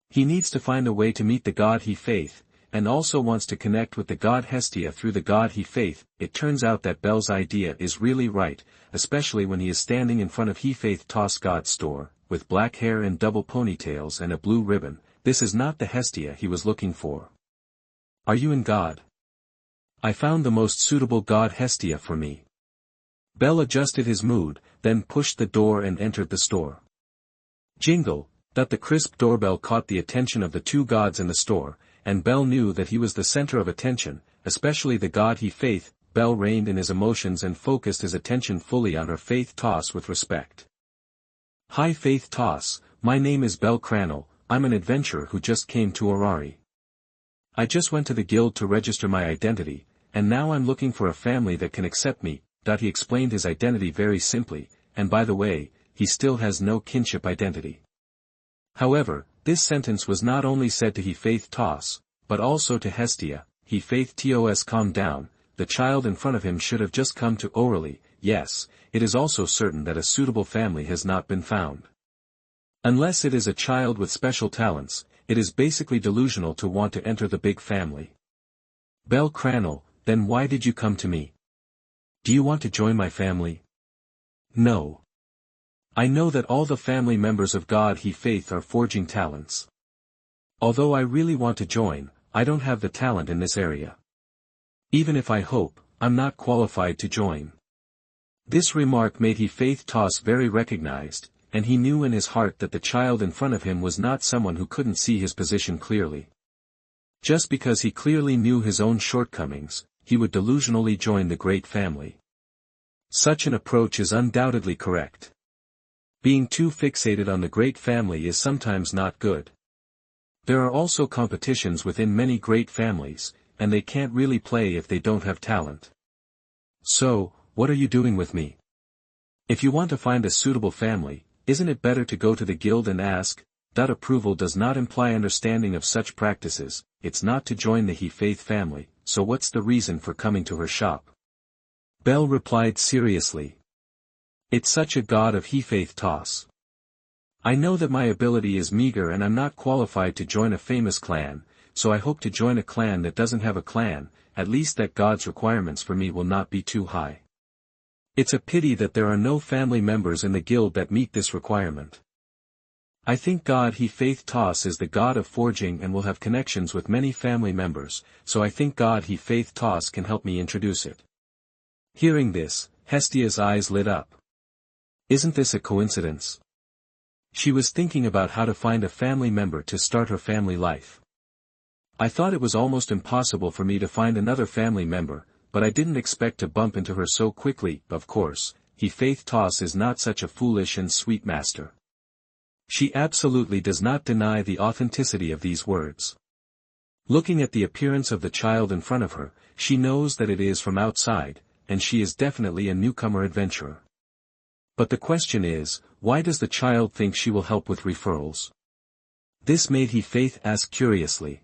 He needs to find a way to meet the god him.And, and also wants to connect with the god Hestia through the god him.And. It turns out that Belle's idea is really right, especially when he is standing in front of him.And God's store, with black hair and double ponytails and a blue ribbon. This is not the Hestia he was looking for. Are you in God? I found the most suitable god Hestia for me. Belle adjusted his mood, then pushed the door and entered the store. Jingle, that the crisp doorbell caught the attention of the two gods in the store, and Belle knew that he was the center of attention, especially the god him.And. Belle reined in his emotions and focused his attention fully on her him.And with respect. Hi him.And, my name is Belle Cranel, I'm an adventurer who just came to Eulary. I just went to the guild to register my identity, and now I'm looking for a family that can accept me. He explained his identity very simply, and by the way, he still has no kinship identity. However, this sentence was not only said to him.And, but also to Hestia. him.And calm down, the child in front of him should have just come to Euleri. Yes, it is also certain that a suitable family has not been found. Unless it is a child with special talents, it is basically delusional to want to enter the big family. Belle Cranel, then why did you come to me? Do you want to join my family? No. I know that all the family members of God him.And are forging talents. Although I really want to join, I don't have the talent in this area. Even if I hope, I'm not qualified to join. This remark made him.And very recognized, and he knew in his heart that the child in front of him was not someone who couldn't see his position clearly. Just because he clearly knew his own shortcomings, he would delusionally join the great family. Such an approach is undoubtedly correct. Being too fixated on the great family is sometimes not good. There are also competitions within many great families, and they can't really play if they don't have talent. So, what are you doing with me? If you want to find a suitable family, isn't it better to go to the guild and ask? Approval does not imply understanding of such practices. It's not to join the him.And family, so what's the reason for coming to her shop? Belle replied seriously. It's such a god of him.And. I know that my ability is meager and I'm not qualified to join a famous clan, so I hope to join a clan that doesn't have a clan, at least that God's requirements for me will not be too high. It's a pity that there are no family members in the guild that meet this requirement. I think God him.And is the god of forging and will have connections with many family members, so I think God him.And can help me introduce it. Hearing this, Hestia's eyes lit up. Isn't this a coincidence? She was thinking about how to find a family member to start her family life. I thought it was almost impossible for me to find another family member, but I didn't expect to bump into her so quickly. Of course, him.And is not such a foolish and sweet master. She absolutely does not deny the authenticity of these words. Looking at the appearance of the child in front of her, she knows that it is from outside, and she is definitely a newcomer adventurer. But the question is, why does the child think she will help with referrals? This made he Faith ask curiously.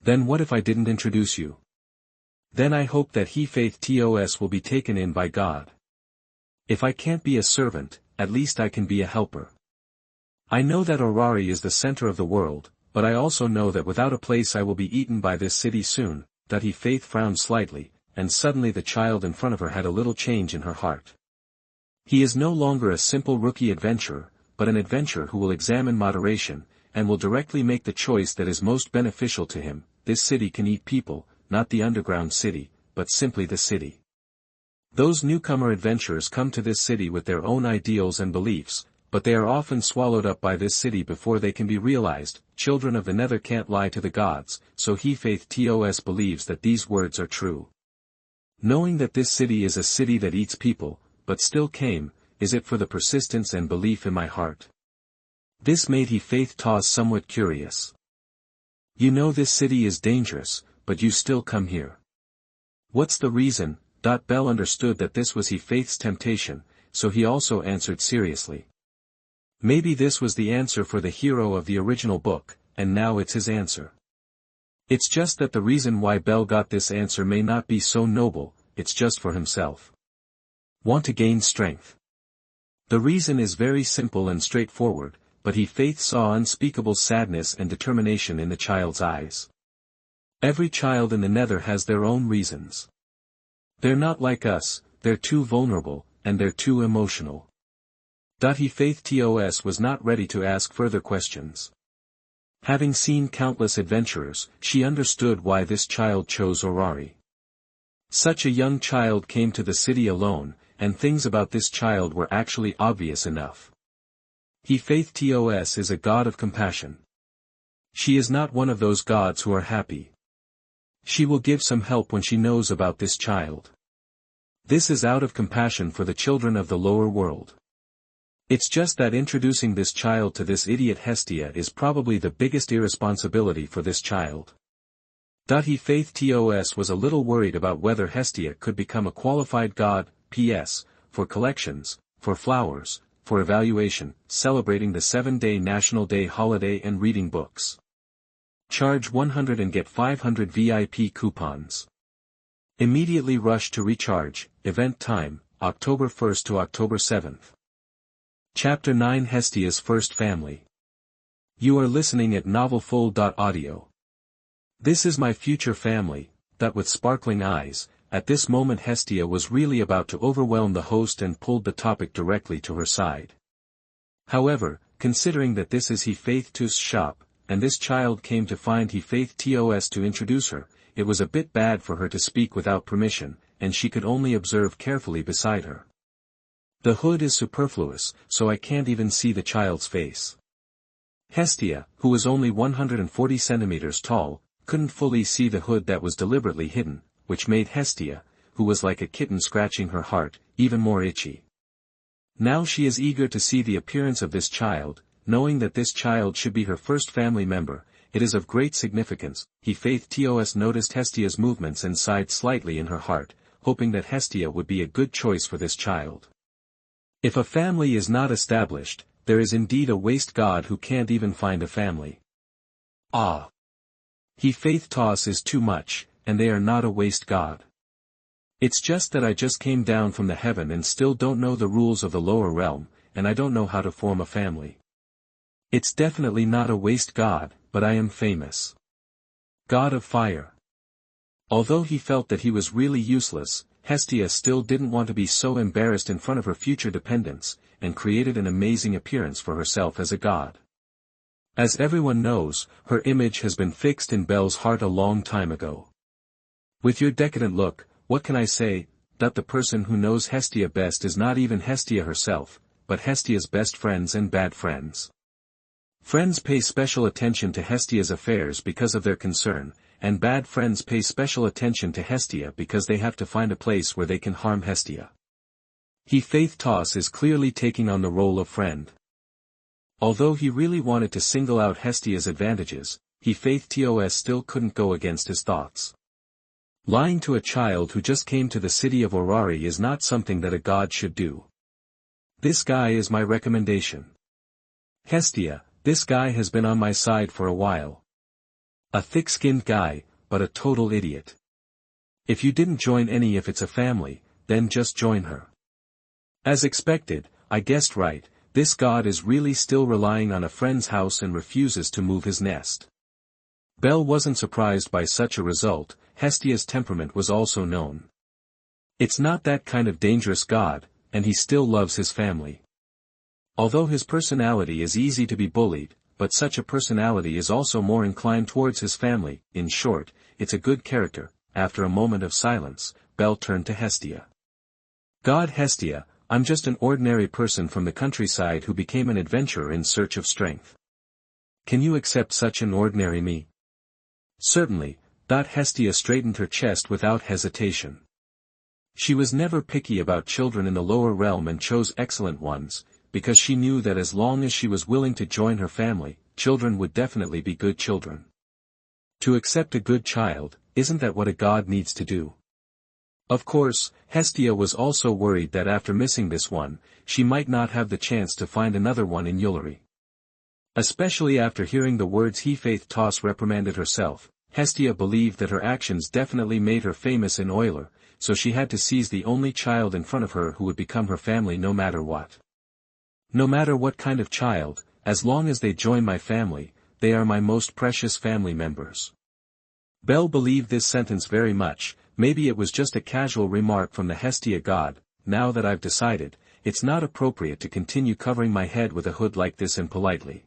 Then what if I didn't introduce you? Then I hope that he Faith tos will be taken in by God. If I can't be a servant, at least I can be a helper. I know that Euleri is the center of the world, but I also know that without a place I will be eaten by this city soon. That he Faith frowned slightly, and suddenly the child in front of her had a little change in her heart. He is no longer a simple rookie adventurer, but an adventurer who will examine moderation, and will directly make the choice that is most beneficial to him. This city can eat people, not the underground city, but simply the city. Those newcomer adventurers come to this city with their own ideals and beliefs, but they are often swallowed up by this city before they can be realized. Children of the Nether can't lie to the gods, so he Faith tos believes that these words are true. Knowing that this city is a city that eats people, but still came, is it for the persistence and belief in my heart? This made he Faith tos somewhat curious. You know this city is dangerous, but you still come here. What's the reason? Bell understood that this was he Faith's temptation, so he also answered seriously. Maybe this was the answer for the hero of the original book, and now it's his answer. It's just that the reason why Bell got this answer may not be so noble, it's just for himself. Want to gain strength. The reason is very simple and straightforward, but he Faith saw unspeakable sadness and determination in the child's eyes. Every child in the Nether has their own reasons. They're not like us, they're too vulnerable, and they're too emotional. He Faith tos was not ready to ask further questions. Having seen countless adventurers, she understood why this child chose Euleri. Such a young child came to the city alone, and things about this child were actually obvious enough. He Faith tos is a god of compassion. She is not one of those gods who are happy. She will give some help when she knows about this child. This is out of compassion for the children of the lower world. It's just that introducing this child to this idiot Hestia is probably the biggest irresponsibility for this child. He Faith tos was a little worried about whether Hestia could become a qualified god. P.S. For collections, for flowers, for evaluation, celebrating the 7-day National Day holiday and reading books. Charge 100 and get 500 VIP coupons. Immediately rush to recharge. Event time, October 1st to October 7th. Chapter 9 Hestia's First Family. You are listening at novelfull.audio. This is my future family. With sparkling eyes, at this moment Hestia was really about to overwhelm the host and pulled the topic directly to her side. However, considering that this is he Faith tos shop, and this child came to find he Faith tos to introduce her, it was a bit bad for her to speak without permission, and she could only observe carefully beside her. The hood is superfluous, so I can't even see the child's face. Hestia, who was only 140 centimeters tall, couldn't fully see the hood that was deliberately hidden, which made Hestia, who was like a kitten scratching her heart, even more itchy. Now she is eager to see the appearance of this child, knowing that this child should be her first family member. It is of great significance. He Faith tos noticed Hestia's movements and sighed slightly in her heart, hoping that Hestia would be a good choice for this child. If a family is not established, there is indeed a waste god who can't even find a family. Ah! He Faith tos is too much, and they are not a waste god. It's just that I just came down from the heaven and still don't know the rules of the lower realm, and I don't know how to form a family. It's definitely not a waste god, but I am famous. God of fire. Although he felt that he was really useless, Hestia still didn't want to be so embarrassed in front of her future dependents, and created an amazing appearance for herself as a god. As everyone knows, her image has been fixed in Belle's heart a long time ago. With your decadent look, what can I say? The person who knows Hestia best is not even Hestia herself, but Hestia's best friends and bad friends. Friends pay special attention to Hestia's affairs because of their concern, and bad friends pay special attention to Hestia because they have to find a place where they can harm Hestia. He Faith tos is clearly taking on the role of friend. Although he really wanted to single out Hestia's advantages, he Faith tos still couldn't go against his thoughts. Lying to a child who just came to the city of Euleri is not something that a god should do. This guy is my recommendation. Hestia, this guy has been on my side for a while. A thick-skinned guy, but a total idiot. If you didn't join any if it's a family, then just join her. As expected, I guessed right, this god is really still relying on a friend's house and refuses to move his nest. Belle wasn't surprised by such a result. Hestia's temperament was also known. It's not that kind of dangerous god, and he still loves his family. Although his personality is easy to be bullied, but such a personality is also more inclined towards his family. In short, it's a good character. After a moment of silence, Belle turned to Hestia. God Hestia, I'm just an ordinary person from the countryside who became an adventurer in search of strength. Can you accept such an ordinary me? Certainly. Hestia straightened her chest without hesitation. She was never picky about children in the lower realm and chose excellent ones, because she knew that as long as she was willing to join her family, children would definitely be good children. To accept a good child, isn't that what a god needs to do? Of course, Hestia was also worried that after missing this one, she might not have the chance to find another one in Euleri. Especially after hearing the words he-faith toss reprimanded herself, Hestia believed that her actions definitely made her famous in Euler, so she had to seize the only child in front of her who would become her family no matter what. No matter what kind of child, as long as they join my family, they are my most precious family members. Belle believed this sentence very much. Maybe it was just a casual remark from the Hestia god. Now that I've decided, it's not appropriate to continue covering my head with a hood like this impolitely.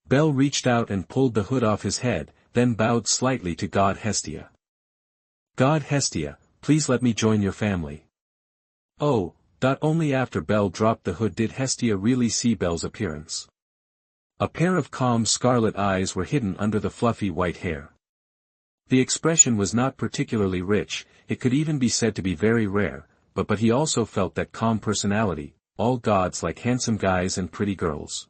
Belle reached out and pulled the hood off his head, then bowed slightly to God Hestia. God Hestia, please let me join your family. Oh. Only after Belle dropped the hood did Hestia really see Belle's appearance. A pair of calm scarlet eyes were hidden under the fluffy white hair. The expression was not particularly rich, it could even be said to be very rare, but he also felt that calm personality. All gods like handsome guys and pretty girls.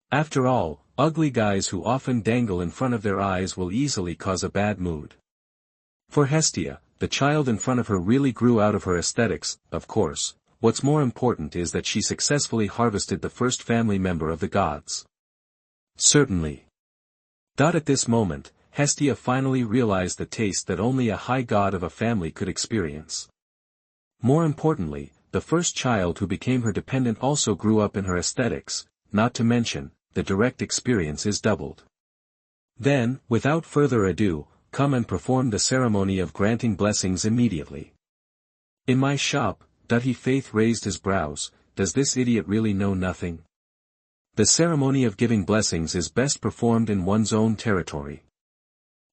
After all, ugly guys who often dangle in front of their eyes will easily cause a bad mood. For Hestia, the child in front of her really grew out of her aesthetics. Of course, what's more important is that she successfully harvested the first family member of the gods. Certainly. At this moment, Hestia finally realized the taste that only a high god of a family could experience. More importantly, the first child who became her dependent also grew up in her aesthetics, not to mention, the direct experience is doubled. Then, without further ado, come and perform the ceremony of granting blessings immediately. In my shop. He-faith raised his brows. Does this idiot really know nothing? The ceremony of giving blessings is best performed in one's own territory.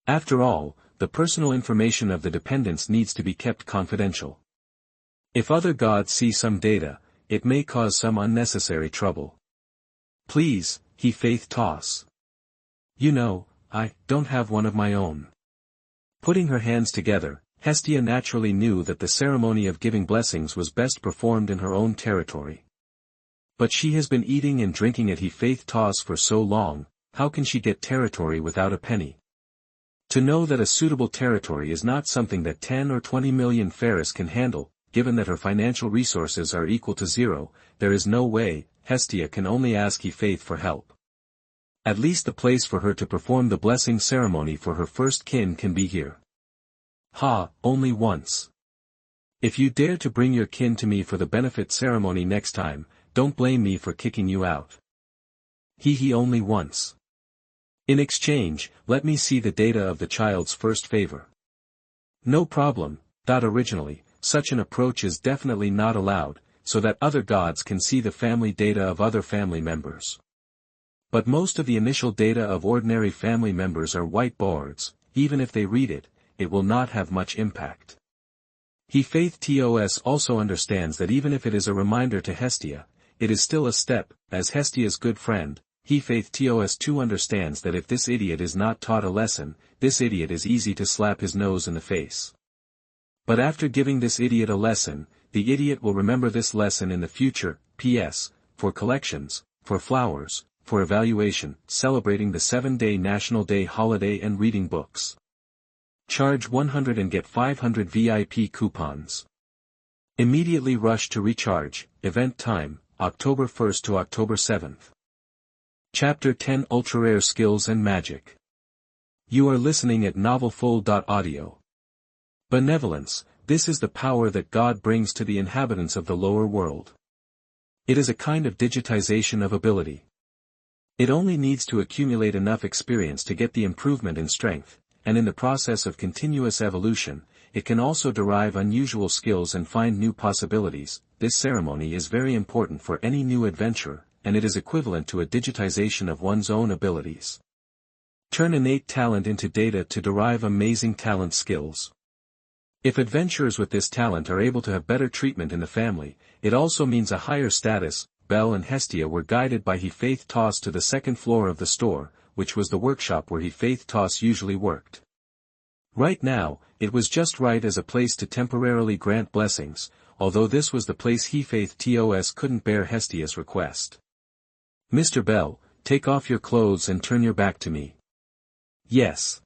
After all, the personal information of the dependents needs to be kept confidential. If other gods see some data, it may cause some unnecessary trouble. Please, he-faith toss. You know, I don't have one of my own. Putting her hands together, Hestia naturally knew that the ceremony of giving blessings was best performed in her own territory. But she has been eating and drinking at he-faith toss for so long, how can she get territory without a penny? To know that a suitable territory is not something that 10 or 20 million Ferris can handle, given that her financial resources are equal to zero, there is no way. Hestia can only ask he-faith for help. At least the place for her to perform the blessing ceremony for her first kin can be here. Only once. If you dare to bring your kin to me for the benefit ceremony next time, don't blame me for kicking you out. Only once. In exchange, let me see the data of the child's first favor. No problem. Originally, such an approach is definitely not allowed, so that other gods can see the family data of other family members. But most of the initial data of ordinary family members are whiteboards. Even if they read it, it will not have much impact. He-faith TOS also understands that even if it is a reminder to Hestia, it is still a step. As Hestia's good friend, He-faith TOS too understands that if this idiot is not taught a lesson, this idiot is easy to slap his nose in the face. But after giving this idiot a lesson, the idiot will remember this lesson in the future. P.S. For collections, for flowers, for evaluation, celebrating the 7-day National Day holiday and reading books. Charge 100 and get 500 VIP coupons. Immediately rush to recharge, event time, October 1st to October 7th. Chapter 10 Ultra-Rare Skills and Magic. You are listening at novelfull.audio. Benevolence, this is the power that God brings to the inhabitants of the lower world. It is a kind of digitization of ability. It only needs to accumulate enough experience to get the improvement in strength, and in the process of continuous evolution, it can also derive unusual skills and find new possibilities. This ceremony is very important for any new adventurer, and it is equivalent to a digitization of one's own abilities. Turn innate talent into data to derive amazing talent skills. If adventurers with this talent are able to have better treatment in the family, it also means a higher status. Belle and Hestia were guided by He-Faith Toss to the second floor of the store, which was the workshop where He-Faith Toss usually worked. Right now, it was just right as a place to temporarily grant blessings, although this was the place He-Faith Toss couldn't bear Hestia's request. Mr. Bell, take off your clothes and turn your back to me. Yes.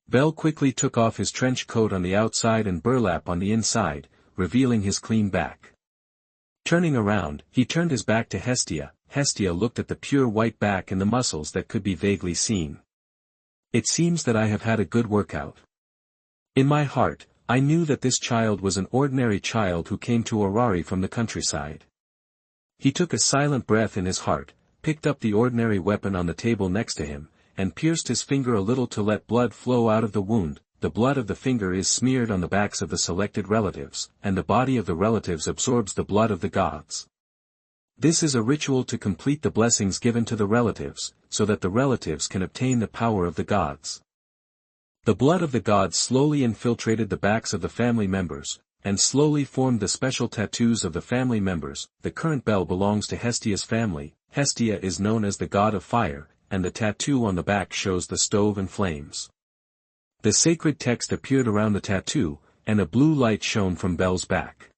Bell quickly took off his trench coat on the outside and burlap on the inside, revealing his clean back. Turning around, he turned his back to Hestia. Hestia looked at the pure white back and the muscles that could be vaguely seen. It seems that I have had a good workout. In my heart, I knew that this child was an ordinary child who came to Eulary from the countryside. He took a silent breath in his heart, picked up the ordinary weapon on the table next to him, and pierced his finger a little to let blood flow out of the wound. The blood of the finger is smeared on the backs of the selected relatives, and the body of the relatives absorbs the blood of the gods. This is a ritual to complete the blessings given to the relatives, so that the relatives can obtain the power of the gods. The blood of the gods slowly infiltrated the backs of the family members, and slowly formed the special tattoos of the family members. The current bell belongs to Hestia's family. Hestia is known as the god of fire, and the tattoo on the back shows the stove and flames. The sacred text appeared around the tattoo, and a blue light shone from Bell's back.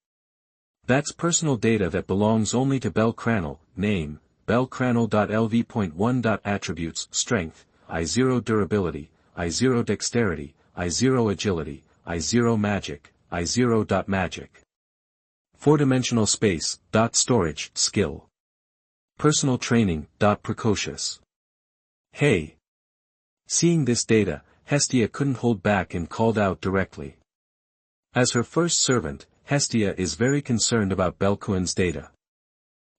That's personal data that belongs only to Bell Cranel. Name, bellcranel.lv.1. Attributes, strength, I0 durability, I0 dexterity, I0 agility, I0 magic, I0. Magic. 4-dimensional space, storage, skill. Personal training, precocious. Hey! Seeing this data, Hestia couldn't hold back and called out directly. As her first servant, Hestia is very concerned about Belkuin's data.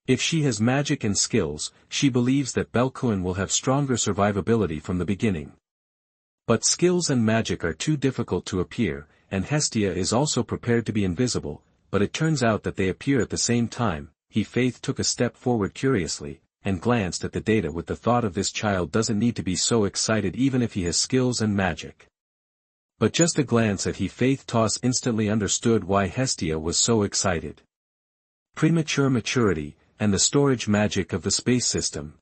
If she has magic and skills, she believes that Belkuin will have stronger survivability from the beginning. But skills and magic are too difficult to appear, and Hestia is also prepared to be invisible, but it turns out that they appear at the same time. He-Faith took a step forward curiously, and glanced at the data with the thought of this child doesn't need to be so excited even if he has skills and magic. But just a glance at He-Faith Toss instantly understood why Hestia was so excited. Premature maturity, and the storage magic of the space system.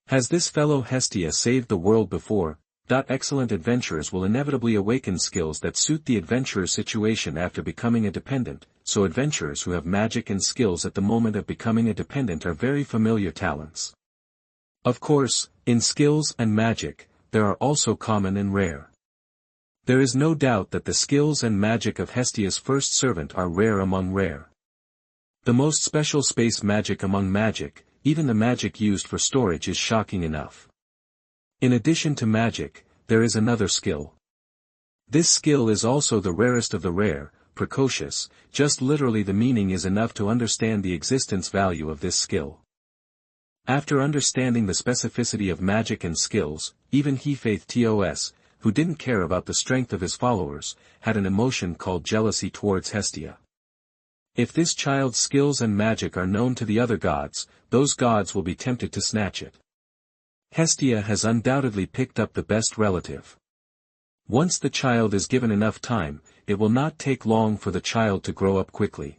Has this fellow Hestia saved the world before? Excellent adventurers will inevitably awaken skills that suit the adventurer's situation after becoming a dependent, so adventurers who have magic and skills at the moment of becoming a dependent are very familiar talents. Of course, in skills and magic, there are also common and rare. There is no doubt that the skills and magic of Hestia's first servant are rare among rare. The most special space magic among magic, even the magic used for storage, is shocking enough. In addition to magic, there is another skill. This skill is also the rarest of the rare, precocious. Just literally the meaning is enough to understand the existence value of this skill. After understanding the specificity of magic and skills, even He-Faith Toss, who didn't care about the strength of his followers, had an emotion called jealousy towards Hestia. If this child's skills and magic are known to the other gods, those gods will be tempted to snatch it. Hestia has undoubtedly picked up the best relative. Once the child is given enough time, it will not take long for the child to grow up quickly.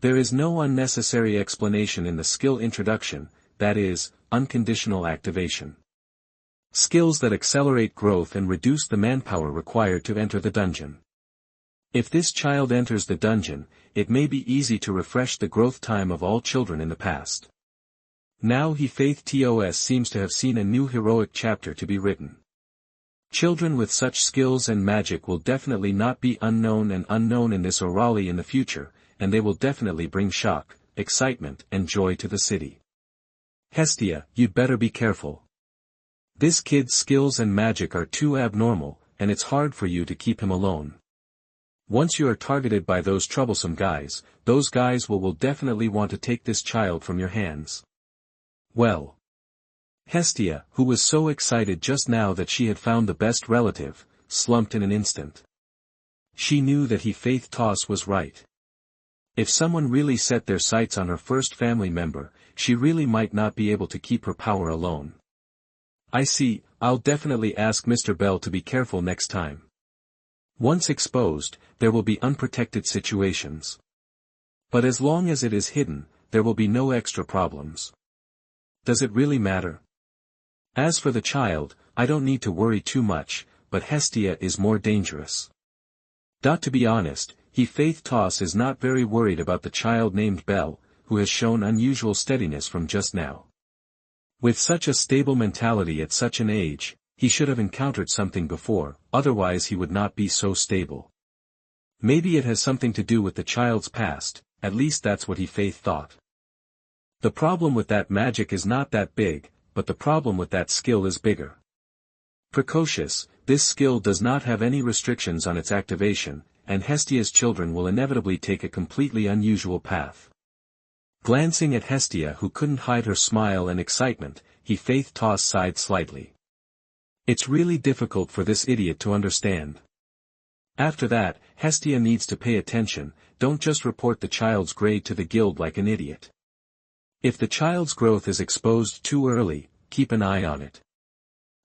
There is no unnecessary explanation in the skill introduction, that is, unconditional activation. Skills that accelerate growth and reduce the manpower required to enter the dungeon. If this child enters the dungeon, it may be easy to refresh the growth time of all children in the past. Now He-Faith Toss seems to have seen a new heroic chapter to be written. Children with such skills and magic will definitely not be unknown in this Eulary in the future, and they will definitely bring shock, excitement and joy to the city. Hestia, you'd better be careful. This kid's skills and magic are too abnormal, and it's hard for you to keep him alone. Once you are targeted by those troublesome guys, those guys will definitely want to take this child from your hands. Well. Hestia, who was so excited just now that she had found the best relative, slumped in an instant. She knew that Faith Toss was right. If someone really set their sights on her first family member, she really might not be able to keep her power alone. I see, I'll definitely ask Mr. Bell to be careful next time. Once exposed, there will be unprotected situations. But as long as it is hidden, there will be no extra problems. Does it really matter? As for the child, I don't need to worry too much, but Hestia is more dangerous. To be honest, Faith Toss is not very worried about the child named Bell, who has shown unusual steadiness from just now. With such a stable mentality at such an age, he should have encountered something before, otherwise he would not be so stable. Maybe it has something to do with the child's past, at least that's what Faith thought. The problem with that magic is not that big, but the problem with that skill is bigger. Precocious, this skill does not have any restrictions on its activation, and Hestia's children will inevitably take a completely unusual path. Glancing at Hestia, who couldn't hide her smile and excitement, Faith Toss sighed slightly. It's really difficult for this idiot to understand. After that, Hestia needs to pay attention, don't just report the child's grade to the guild like an idiot. If the child's growth is exposed too early, keep an eye on it.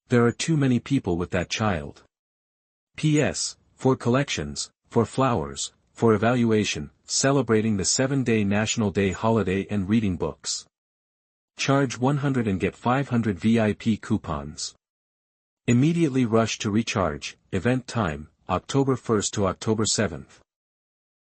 There are too many people with that child. P.S. For collections, for flowers, for evaluation, celebrating the 7-day National Day holiday and reading books. Charge 100 and get 500 VIP coupons. Immediately rush to recharge, event time, October 1st to October 7th.